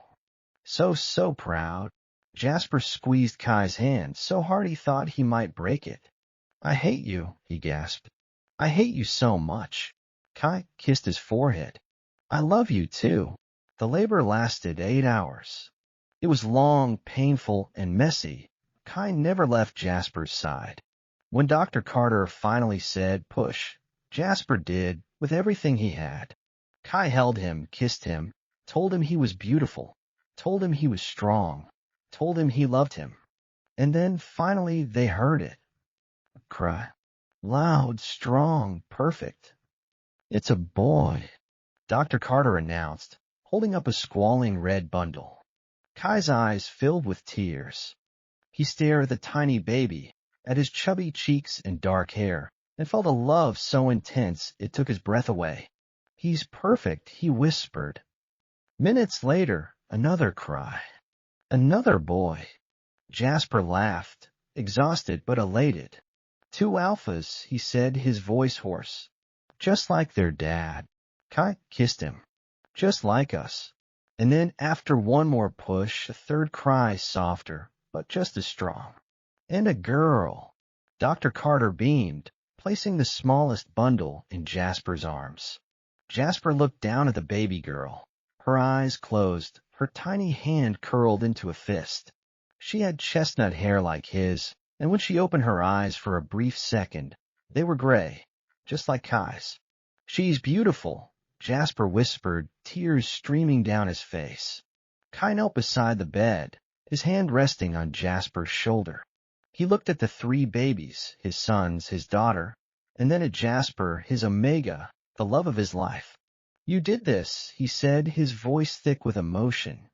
So proud." Jasper squeezed Kai's hand so hard he thought he might break it. "I hate you," he gasped. "I hate you so much." Kai kissed his forehead. "I love you too." The labor lasted 8 hours. It was long, painful, and messy. Kai never left Jasper's side. When Dr. Carter finally said, "Push," Jasper did, with everything he had. Kai held him, kissed him, told him he was beautiful, told him he was strong, told him he loved him. And then finally they heard it. A cry. Loud, strong, perfect. "It's a boy," Dr. Carter announced, holding up a squalling red bundle. Kai's eyes filled with tears. He stared at the tiny baby, at his chubby cheeks and dark hair, and felt a love so intense it took his breath away. "He's perfect," he whispered. Minutes later, another cry. Another boy. Jasper laughed, exhausted but elated. "Two alphas," he said, his voice hoarse. "Just like their dad." Kai kissed him. "Just like us." And then, after one more push, a third cry, softer, but just as strong. "And a girl." Dr. Carter beamed, placing the smallest bundle in Jasper's arms. Jasper looked down at the baby girl. Her eyes closed, her tiny hand curled into a fist. She had chestnut hair like his, and when she opened her eyes for a brief second, they were gray, just like Kai's. "She's beautiful," Jasper whispered, tears streaming down his face. Kai knelt beside the bed, his hand resting on Jasper's shoulder. He looked at the three babies, his sons, his daughter, and then at Jasper, his omega, the love of his life. "You did this," he said, his voice thick with emotion.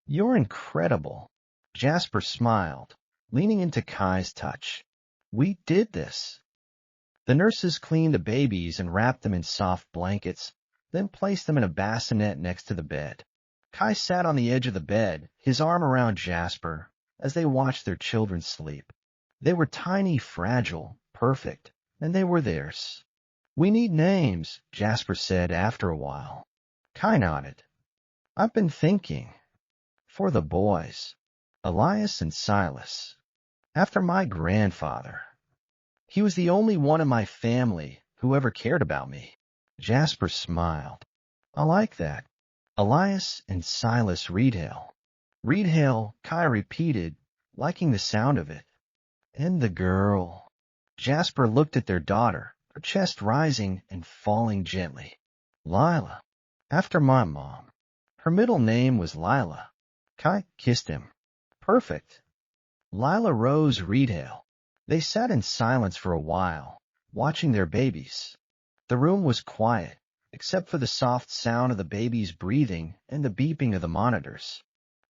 "You're incredible." Jasper smiled, leaning into Kai's touch. "We did this." The nurses cleaned the babies and wrapped them in soft blankets, then placed them in a bassinet next to the bed. Kai sat on the edge of the bed, his arm around Jasper, as they watched their children sleep. They were tiny, fragile, perfect, and they were theirs. "We need names," Jasper said after a while. Kai nodded. "I've been thinking. For the boys. Elias and Silas. After my grandfather. He was the only one in my family who ever cared about me." Jasper smiled. "I like that. Elias and Silas Reedhale." "Reedhale," Kai repeated, liking the sound of it. "And the girl." Jasper looked at their daughter, her chest rising and falling gently. "Lila. After my mom. Her middle name was Lila." Kai kissed him. "Perfect." Lila Rose Reedhale. They sat in silence for a while, watching their babies. The room was quiet, except for the soft sound of the babies breathing and the beeping of the monitors.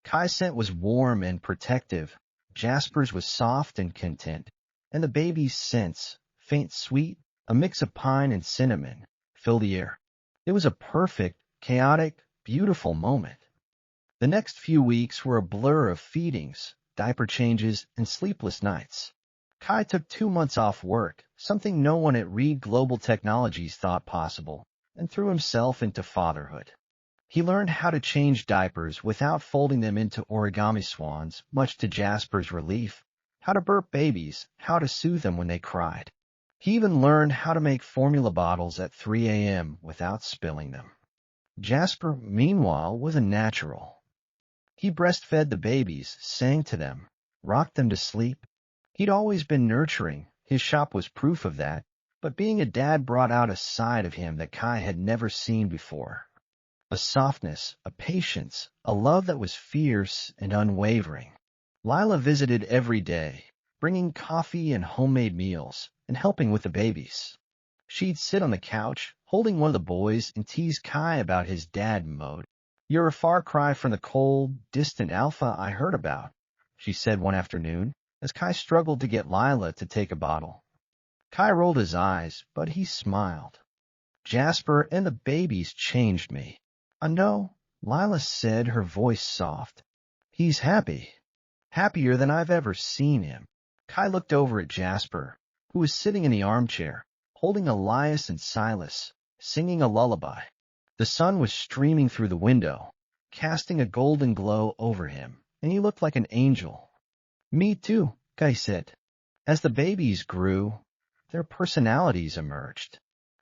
Kai's scent was warm and protective. Jasper's was soft and content, and the baby's scents, faint sweet, a mix of pine and cinnamon, filled the air. It was a perfect, chaotic, beautiful moment. The next few weeks were a blur of feedings, diaper changes, and sleepless nights. Kai took 2 months off work, something no one at Reed Global Technologies thought possible, and threw himself into fatherhood. He learned how to change diapers without folding them into origami swans, much to Jasper's relief, how to burp babies, how to soothe them when they cried. He even learned how to make formula bottles at 3 a.m. without spilling them. Jasper, meanwhile, was a natural. He breastfed the babies, sang to them, rocked them to sleep. He'd always been nurturing, his shop was proof of that, but being a dad brought out a side of him that Kai had never seen before. A softness, a patience, a love that was fierce and unwavering. Lila visited every day, bringing coffee and homemade meals, and helping with the babies. She'd sit on the couch, holding one of the boys, and tease Kai about his dad mode. "You're a far cry from the cold, distant alpha I heard about," she said one afternoon, as Kai struggled to get Lila to take a bottle. Kai rolled his eyes, but he smiled. "Jasper and the babies changed me." "I know," Lila said, her voice soft. "He's happy. Happier than I've ever seen him." Kai looked over at Jasper, who was sitting in the armchair, holding Elias and Silas, singing a lullaby. The sun was streaming through the window, casting a golden glow over him, and he looked like an angel. "Me too," Kai said. As the babies grew, their personalities emerged.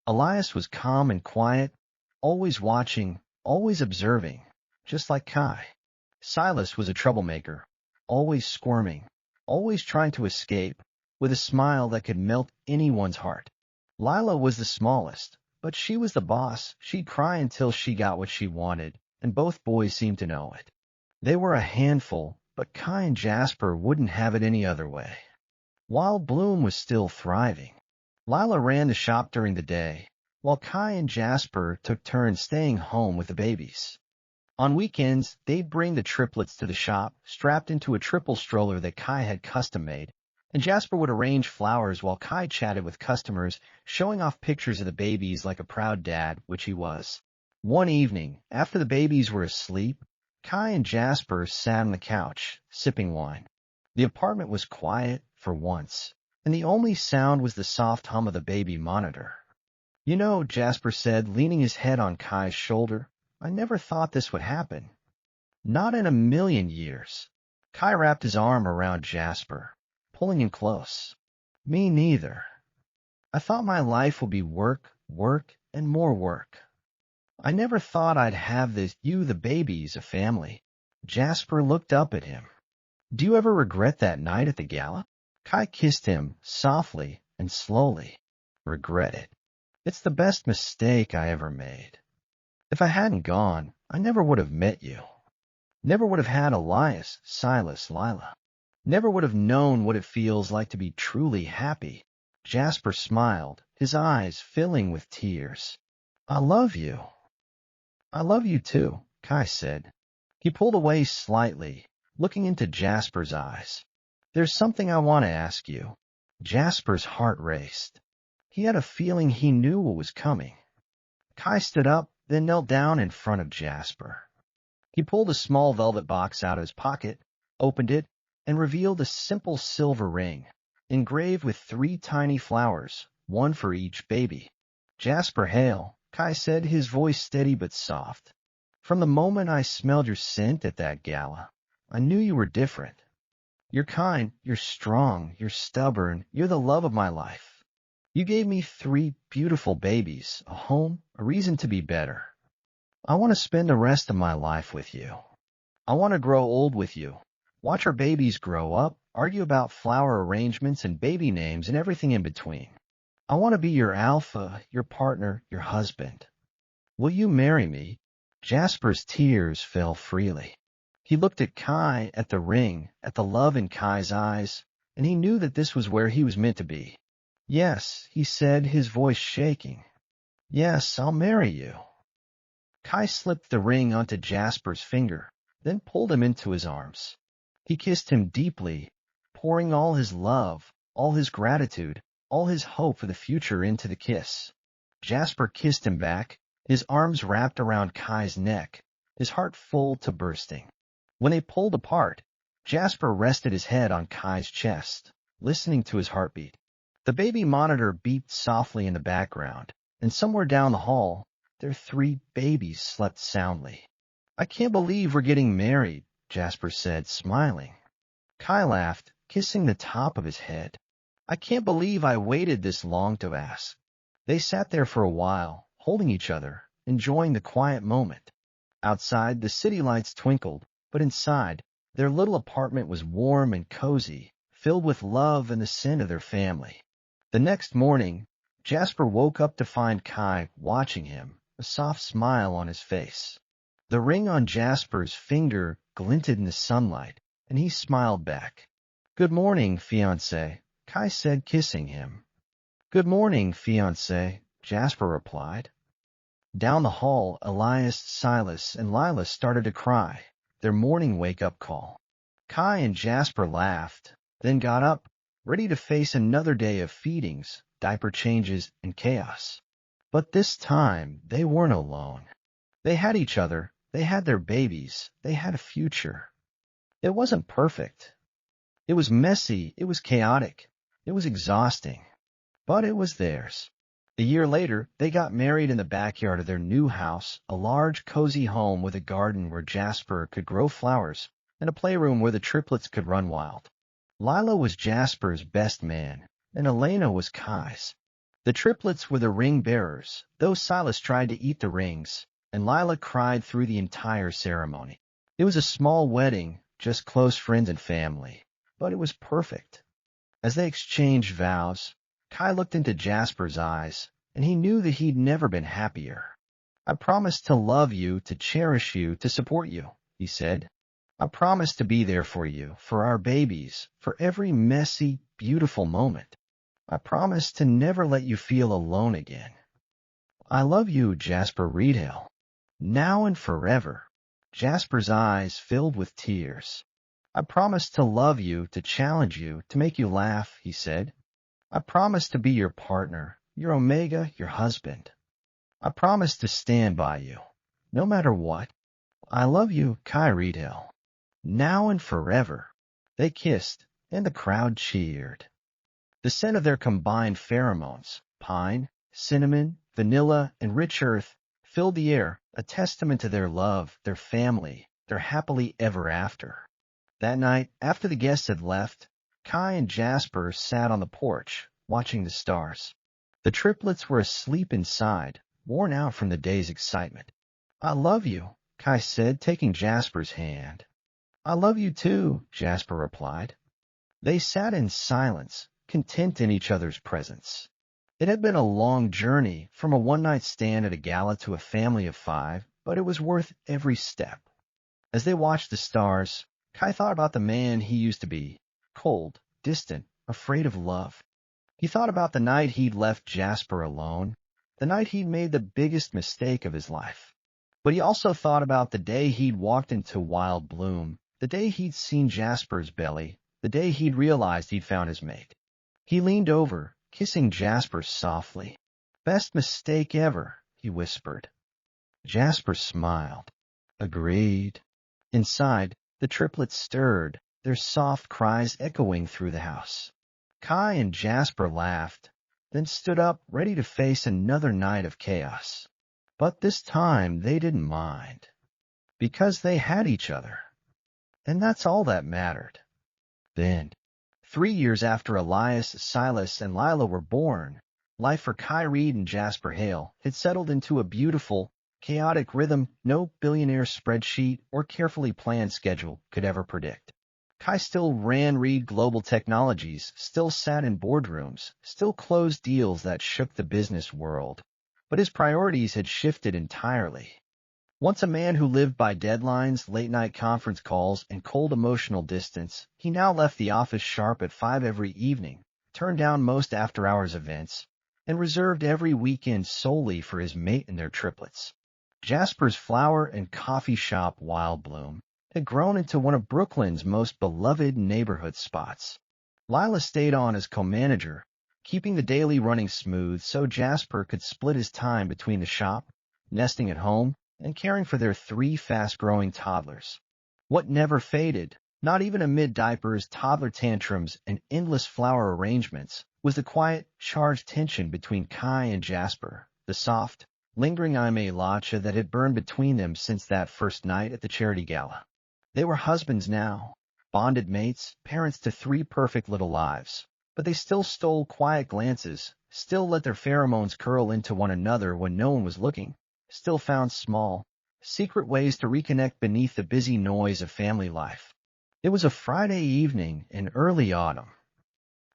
Elias was calm and quiet, always watching, always observing. just like Kai. Silas was a troublemaker, always squirming, always trying to escape, with a smile that could melt anyone's heart. Lila was the smallest, but she was the boss. She'd cry until she got what she wanted, and both boys seemed to know it. They were a handful, but Kai and Jasper wouldn't have it any other way. While Bloom was still thriving, Lila ran the shop during the day, while Kai and Jasper took turns staying home with the babies. On weekends, they'd bring the triplets to the shop, strapped into a triple stroller that Kai had custom-made, and Jasper would arrange flowers while Kai chatted with customers, showing off pictures of the babies like a proud dad, which he was. One evening, after the babies were asleep, Kai and Jasper sat on the couch, sipping wine. The apartment was quiet, for once, and the only sound was the soft hum of the baby monitor. "You know," Jasper said, leaning his head on Kai's shoulder, "I never thought this would happen. Not in a million years." Kai wrapped his arm around Jasper, pulling him close. "Me neither. I thought my life would be work, work, and more work. I never thought I'd have the babies, a family." Jasper looked up at him. "Do you ever regret that night at the gala?" Kai kissed him, softly and slowly. "Regret it? It's the best mistake I ever made. If I hadn't gone, I never would have met you. Never would have had Elias, Silas, Lila. Never would have known what it feels like to be truly happy." Jasper smiled, his eyes filling with tears. "I love you." "I love you too," Kai said. He pulled away slightly, looking into Jasper's eyes. "There's something I want to ask you." Jasper's heart raced. He had a feeling he knew what was coming. Kai stood up, then knelt down in front of Jasper. He pulled a small velvet box out of his pocket, opened it, and revealed a simple silver ring, engraved with 3 tiny flowers, one for each baby. "Jasper Hale," Kai said, his voice steady but soft. "From the moment I smelled your scent at that gala, I knew you were different. You're kind, you're strong, you're stubborn, you're the love of my life. You gave me 3 beautiful babies, a home, a reason to be better. I want to spend the rest of my life with you. I want to grow old with you, watch our babies grow up, argue about flower arrangements and baby names and everything in between. I want to be your alpha, your partner, your husband. Will you marry me?" Jasper's tears fell freely. He looked at Kai, at the ring, at the love in Kai's eyes, and he knew that this was where he was meant to be. "Yes," he said, his voice shaking. "Yes, I'll marry you." Kai slipped the ring onto Jasper's finger, then pulled him into his arms. He kissed him deeply, pouring all his love, all his gratitude, all his hope for the future into the kiss. Jasper kissed him back, his arms wrapped around Kai's neck, his heart full to bursting. When they pulled apart, Jasper rested his head on Kai's chest, listening to his heartbeat. The baby monitor beeped softly in the background, and somewhere down the hall, their 3 babies slept soundly. "I can't believe we're getting married," Jasper said, smiling. Kai laughed, kissing the top of his head. "I can't believe I waited this long to ask." They sat there for a while, holding each other, enjoying the quiet moment. Outside, the city lights twinkled, but inside, their little apartment was warm and cozy, filled with love and the scent of their family. The next morning, Jasper woke up to find Kai watching him, a soft smile on his face. The ring on Jasper's finger glinted in the sunlight, and he smiled back. "Good morning, fiancé," Kai said, kissing him. "Good morning, fiancé," Jasper replied. Down the hall, Elias, Silas, and Lila started to cry, their morning wake-up call. Kai and Jasper laughed, then got up, ready to face another day of feedings, diaper changes, and chaos. But this time, they weren't alone. They had each other, they had their babies, they had a future. It wasn't perfect. It was messy, it was chaotic, it was exhausting. But it was theirs. A year later, they got married in the backyard of their new house, a large, cozy home with a garden where Jasper could grow flowers and a playroom where the triplets could run wild. Lila was Jasper's best man, and Elena was Kai's. The triplets were the ring bearers, though Silas tried to eat the rings, and Lila cried through the entire ceremony. It was a small wedding, just close friends and family, but it was perfect. As they exchanged vows, Kai looked into Jasper's eyes, and he knew that he'd never been happier. "I promise to love you, to cherish you, to support you," he said. "I promise to be there for you, for our babies, for every messy, beautiful moment. I promise to never let you feel alone again. I love you, Jasper Reedhill, now and forever." Jasper's eyes filled with tears. "I promise to love you, to challenge you, to make you laugh," he said. "I promise to be your partner, your Omega, your husband. I promise to stand by you, no matter what. I love you, Kai Reedhill, now and forever." They kissed, and the crowd cheered. The scent of their combined pheromones, pine, cinnamon, vanilla, and rich earth, filled the air, a testament to their love, their family, their happily ever after. That night, after the guests had left, Kai and Jasper sat on the porch, watching the stars. The triplets were asleep inside, worn out from the day's excitement. "I love you," Kai said, taking Jasper's hand. "I love you too," Jasper replied. They sat in silence, content in each other's presence. It had been a long journey, from a one-night stand at a gala to a family of 5, but it was worth every step. As they watched the stars, Kai thought about the man he used to be, cold, distant, afraid of love. He thought about the night he'd left Jasper alone, the night he'd made the biggest mistake of his life. But he also thought about the day he'd walked into Wild Bloom, the day he'd seen Jasper's belly, the day he'd realized he'd found his mate. He leaned over, kissing Jasper softly. "Best mistake ever," he whispered. Jasper smiled. "Agreed." Inside, the triplets stirred, their soft cries echoing through the house. Kai and Jasper laughed, then stood up, ready to face another night of chaos. But this time they didn't mind, because they had each other. And that's all that mattered. Then, 3 years after Elias, Silas, and Lila were born, life for Kai Reed and Jasper Hale had settled into a beautiful, chaotic rhythm no billionaire spreadsheet or carefully planned schedule could ever predict. Kai still ran Reed Global Technologies, still sat in boardrooms, still closed deals that shook the business world. But his priorities had shifted entirely. Once a man who lived by deadlines, late-night conference calls, and cold emotional distance, he now left the office sharp at 5 every evening, turned down most after-hours events, and reserved every weekend solely for his mate and their triplets. Jasper's flower and coffee shop, Wild Bloom, had grown into one of Brooklyn's most beloved neighborhood spots. Lila stayed on as co-manager, keeping the daily running smooth so Jasper could split his time between the shop, nesting at home, and caring for their 3 fast-growing toddlers. What never faded, not even amid diapers, toddler tantrums, and endless flower arrangements, was the quiet, charged tension between Kai and Jasper, the soft, lingering lacha that had burned between them since that first night at the charity gala. They were husbands now, bonded mates, parents to 3 perfect little lives, but they still stole quiet glances, still let their pheromones curl into one another when no one was looking, still found small, secret ways to reconnect beneath the busy noise of family life. It was a Friday evening in early autumn.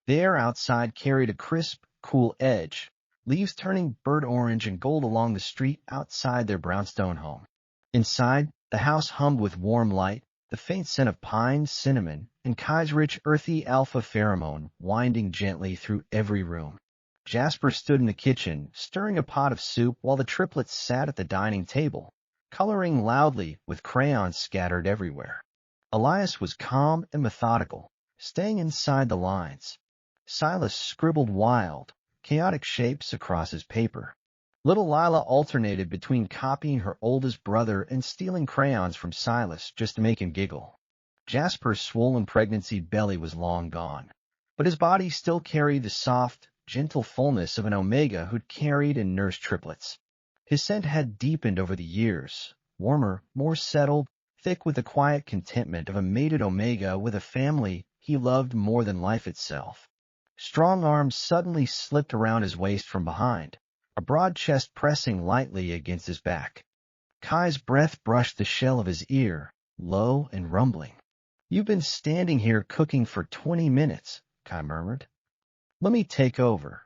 The air outside carried a crisp, cool edge, leaves turning burnt orange and gold along the street outside their brownstone home. Inside, the house hummed with warm light, the faint scent of pine, cinnamon, and Kai's rich, earthy alpha pheromone winding gently through every room. Jasper stood in the kitchen, stirring a pot of soup while the triplets sat at the dining table, coloring loudly with crayons scattered everywhere. Elias was calm and methodical, staying inside the lines. Silas scribbled wild, chaotic shapes across his paper. Little Lila alternated between copying her oldest brother and stealing crayons from Silas just to make him giggle. Jasper's swollen pregnancy belly was long gone, but his body still carried the soft, gentle fullness of an Omega who'd carried and nursed triplets. His scent had deepened over the years, warmer, more settled, thick with the quiet contentment of a mated Omega with a family he loved more than life itself. Strong arms suddenly slipped around his waist from behind, a broad chest pressing lightly against his back. Kai's breath brushed the shell of his ear, low and rumbling. "You've been standing here cooking for 20 minutes, Kai murmured. "Let me take over."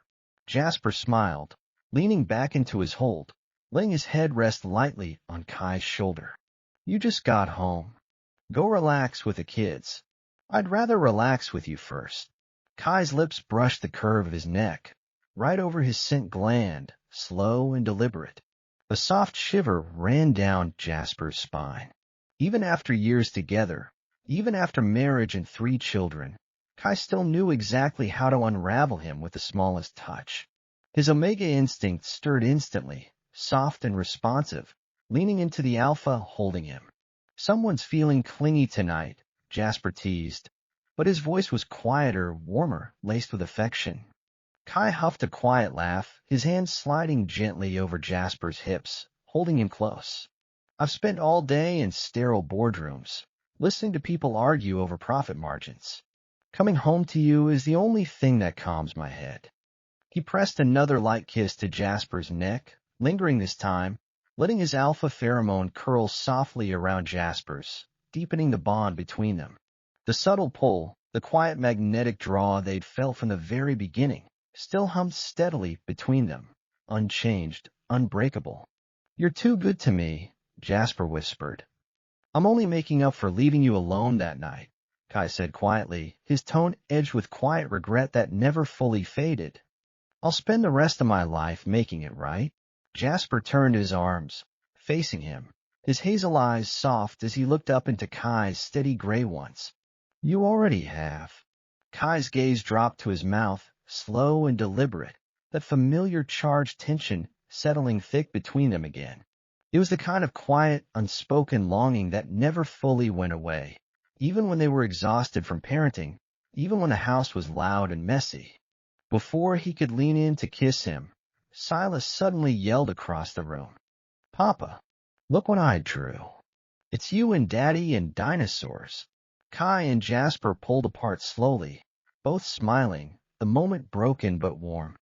Jasper smiled, leaning back into his hold, letting his head rest lightly on Kai's shoulder. "You just got home. Go relax with the kids. I'd rather relax with you first." Kai's lips brushed the curve of his neck, right over his scent gland, slow and deliberate. A soft shiver ran down Jasper's spine. Even after years together, even after marriage and 3 children, Kai still knew exactly how to unravel him with the smallest touch. His Omega instinct stirred instantly, soft and responsive, leaning into the alpha, holding him. "Someone's feeling clingy tonight," Jasper teased, but his voice was quieter, warmer, laced with affection. Kai huffed a quiet laugh, his hands sliding gently over Jasper's hips, holding him close. "I've spent all day in sterile boardrooms, listening to people argue over profit margins. Coming home to you is the only thing that calms my head." He pressed another light kiss to Jasper's neck, lingering this time, letting his alpha pheromone curl softly around Jasper's, deepening the bond between them. The subtle pull, the quiet magnetic draw they'd felt from the very beginning, still hummed steadily between them, unchanged, unbreakable. "You're too good to me," Jasper whispered. "I'm only making up for leaving you alone that night," Kai said quietly, his tone edged with quiet regret that never fully faded. "I'll spend the rest of my life making it right." Jasper turned his arms, facing him, his hazel eyes soft as he looked up into Kai's steady gray ones. "You already have." Kai's gaze dropped to his mouth, slow and deliberate, that familiar charged tension settling thick between them again. It was the kind of quiet, unspoken longing that never fully went away, even when they were exhausted from parenting, even when the house was loud and messy. Before he could lean in to kiss him, Silas suddenly yelled across the room, "Papa, look what I drew. It's you and Daddy and dinosaurs." Kai and Jasper pulled apart slowly, both smiling, the moment broken but warm.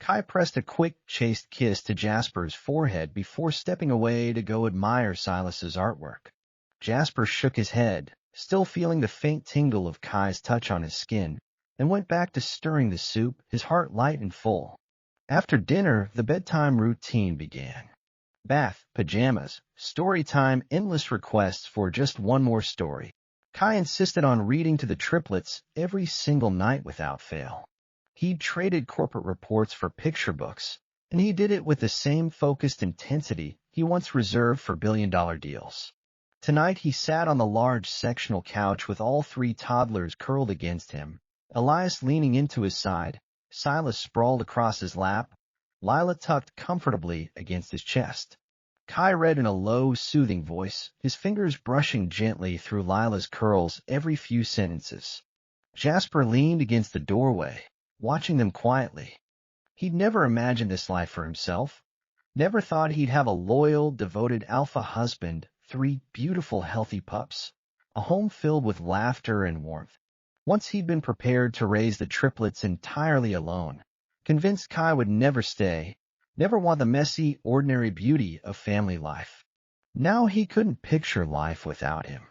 Kai pressed a quick, chaste kiss to Jasper's forehead before stepping away to go admire Silas's artwork. Jasper shook his head, still feeling the faint tingle of Kai's touch on his skin, and went back to stirring the soup, his heart light and full. After dinner, the bedtime routine began. Bath, pajamas, story time, endless requests for just one more story. Kai insisted on reading to the triplets every single night without fail. He'd traded corporate reports for picture books, and he did it with the same focused intensity he once reserved for billion-dollar deals. Tonight he sat on the large sectional couch with all 3 toddlers curled against him, Elias leaning into his side, Silas sprawled across his lap, Lila tucked comfortably against his chest. Kai read in a low, soothing voice, his fingers brushing gently through Lila's curls every few sentences. Jasper leaned against the doorway, watching them quietly. He'd never imagined this life for himself, never thought he'd have a loyal, devoted alpha husband, 3 beautiful, healthy pups, a home filled with laughter and warmth. Once he'd been prepared to raise the triplets entirely alone, convinced Kai would never stay, never want the messy, ordinary beauty of family life. Now he couldn't picture life without him.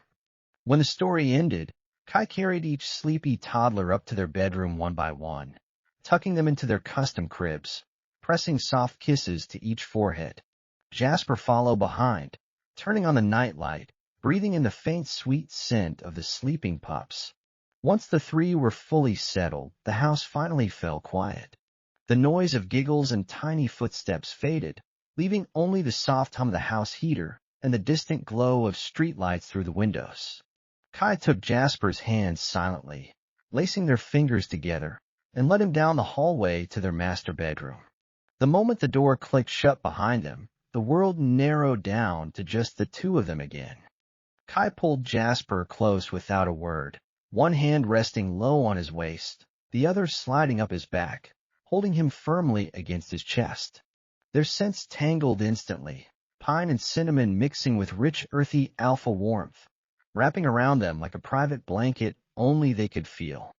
When the story ended, Kai carried each sleepy toddler up to their bedroom one by one, tucking them into their custom cribs, pressing soft kisses to each forehead. Jasper followed behind, turning on the nightlight, breathing in the faint sweet scent of the sleeping pups. Once the 3 were fully settled, the house finally fell quiet. The noise of giggles and tiny footsteps faded, leaving only the soft hum of the house heater and the distant glow of streetlights through the windows. Kai took Jasper's hands silently, lacing their fingers together, and led him down the hallway to their master bedroom. The moment the door clicked shut behind them, the world narrowed down to just the 2 of them again. Kai pulled Jasper close without a word, one hand resting low on his waist, the other sliding up his back, holding him firmly against his chest. Their scents tangled instantly, pine and cinnamon mixing with rich earthy alpha warmth, wrapping around them like a private blanket only they could feel.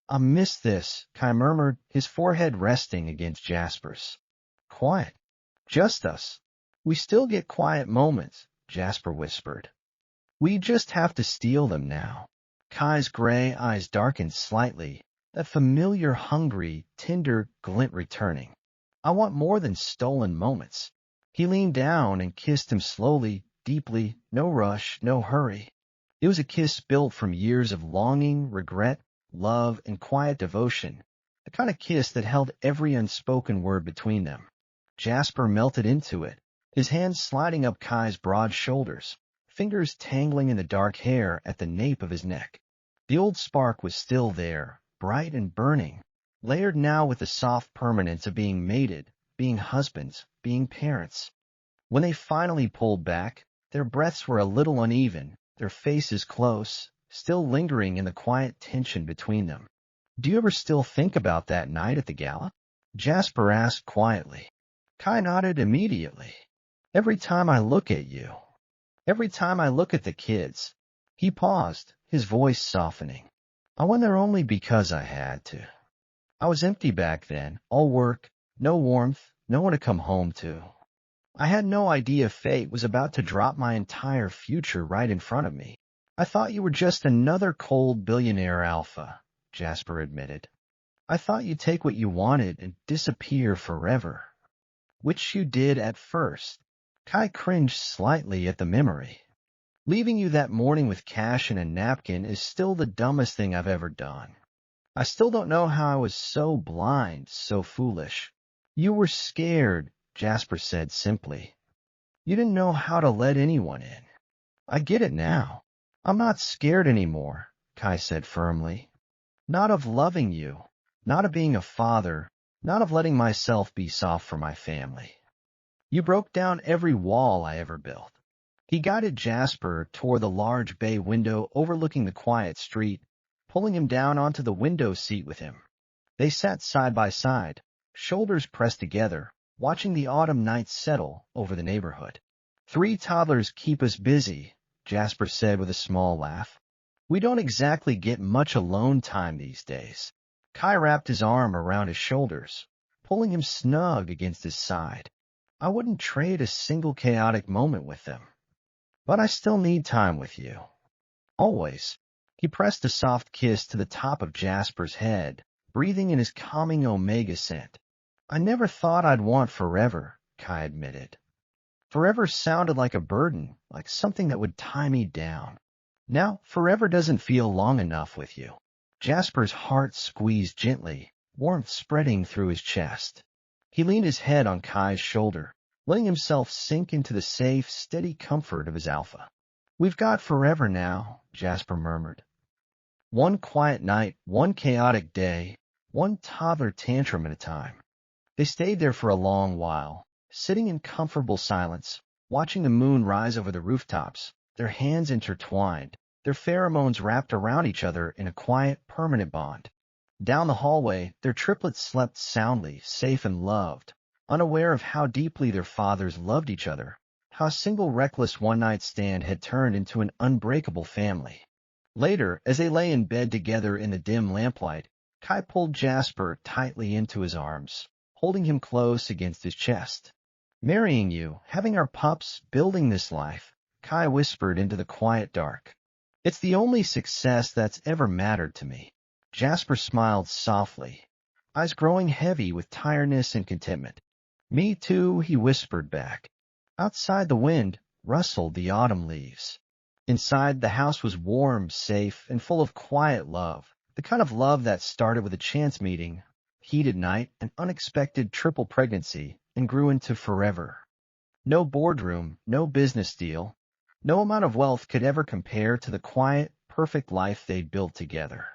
"I miss this," Kai murmured, his forehead resting against Jasper's. "Quiet. Just us. We still get quiet moments," Jasper whispered. We just have to steal them now. Kai's gray eyes darkened slightly, that familiar hungry, tender glint returning. I want more than stolen moments. He leaned down and kissed him slowly, deeply, no rush, no hurry. It was a kiss built from years of longing, regret, love, and quiet devotion, the kind of kiss that held every unspoken word between them. Jasper melted into it, his hands sliding up Kai's broad shoulders, fingers tangling in the dark hair at the nape of his neck. The old spark was still there, bright and burning, layered now with the soft permanence of being mated, being husbands, being parents. When they finally pulled back, their breaths were a little uneven, their faces close, still lingering in the quiet tension between them. Do you ever still think about that night at the gala? Jasper asked quietly. Kai nodded immediately. Every time I look at you. Every time I look at the kids. He paused, his voice softening. I went there only because I had to. I was empty back then, all work, no warmth, no one to come home to. I had no idea fate was about to drop my entire future right in front of me. I thought you were just another cold billionaire alpha, Jasper admitted. I thought you'd take what you wanted and disappear forever. Which you did at first. Kai cringed slightly at the memory. Leaving you that morning with cash and a napkin is still the dumbest thing I've ever done. I still don't know how I was so blind, so foolish. You were scared, Jasper said simply. You didn't know how to let anyone in. I get it now. I'm not scared anymore, Kai said firmly. Not of loving you, not of being a father, not of letting myself be soft for my family. You broke down every wall I ever built. He guided Jasper toward the large bay window overlooking the quiet street, pulling him down onto the window seat with him. They sat side by side, shoulders pressed together, watching the autumn night settle over the neighborhood. 3 toddlers keep us busy, Jasper said with a small laugh. We don't exactly get much alone time these days. Kai wrapped his arm around his shoulders, pulling him snug against his side. I wouldn't trade a single chaotic moment with them. But I still need time with you. Always. He pressed a soft kiss to the top of Jasper's head, breathing in his calming omega scent. I never thought I'd want forever, Kai admitted. Forever sounded like a burden, like something that would tie me down. Now, forever doesn't feel long enough with you. Jasper's heart squeezed gently, warmth spreading through his chest. He leaned his head on Kai's shoulder, letting himself sink into the safe, steady comfort of his alpha. We've got forever now, Jasper murmured. One quiet night, one chaotic day, one toddler tantrum at a time. They stayed there for a long while, sitting in comfortable silence, watching the moon rise over the rooftops, their hands intertwined, their pheromones wrapped around each other in a quiet, permanent bond. Down the hallway, their triplets slept soundly, safe and loved, unaware of how deeply their fathers loved each other, how a single reckless one-night stand had turned into an unbreakable family. Later, as they lay in bed together in the dim lamplight, Kai pulled Jasper tightly into his arms, holding him close against his chest. Marrying you, having our pups, building this life, Kai whispered into the quiet dark. It's the only success that's ever mattered to me. Jasper smiled softly, eyes growing heavy with tiredness and contentment. Me too, he whispered back. Outside the wind rustled the autumn leaves. Inside, the house was warm, safe, and full of quiet love, the kind of love that started with a chance meeting, heated night, an unexpected triple pregnancy, and grew into forever. No boardroom, no business deal, no amount of wealth could ever compare to the quiet, perfect life they'd built together.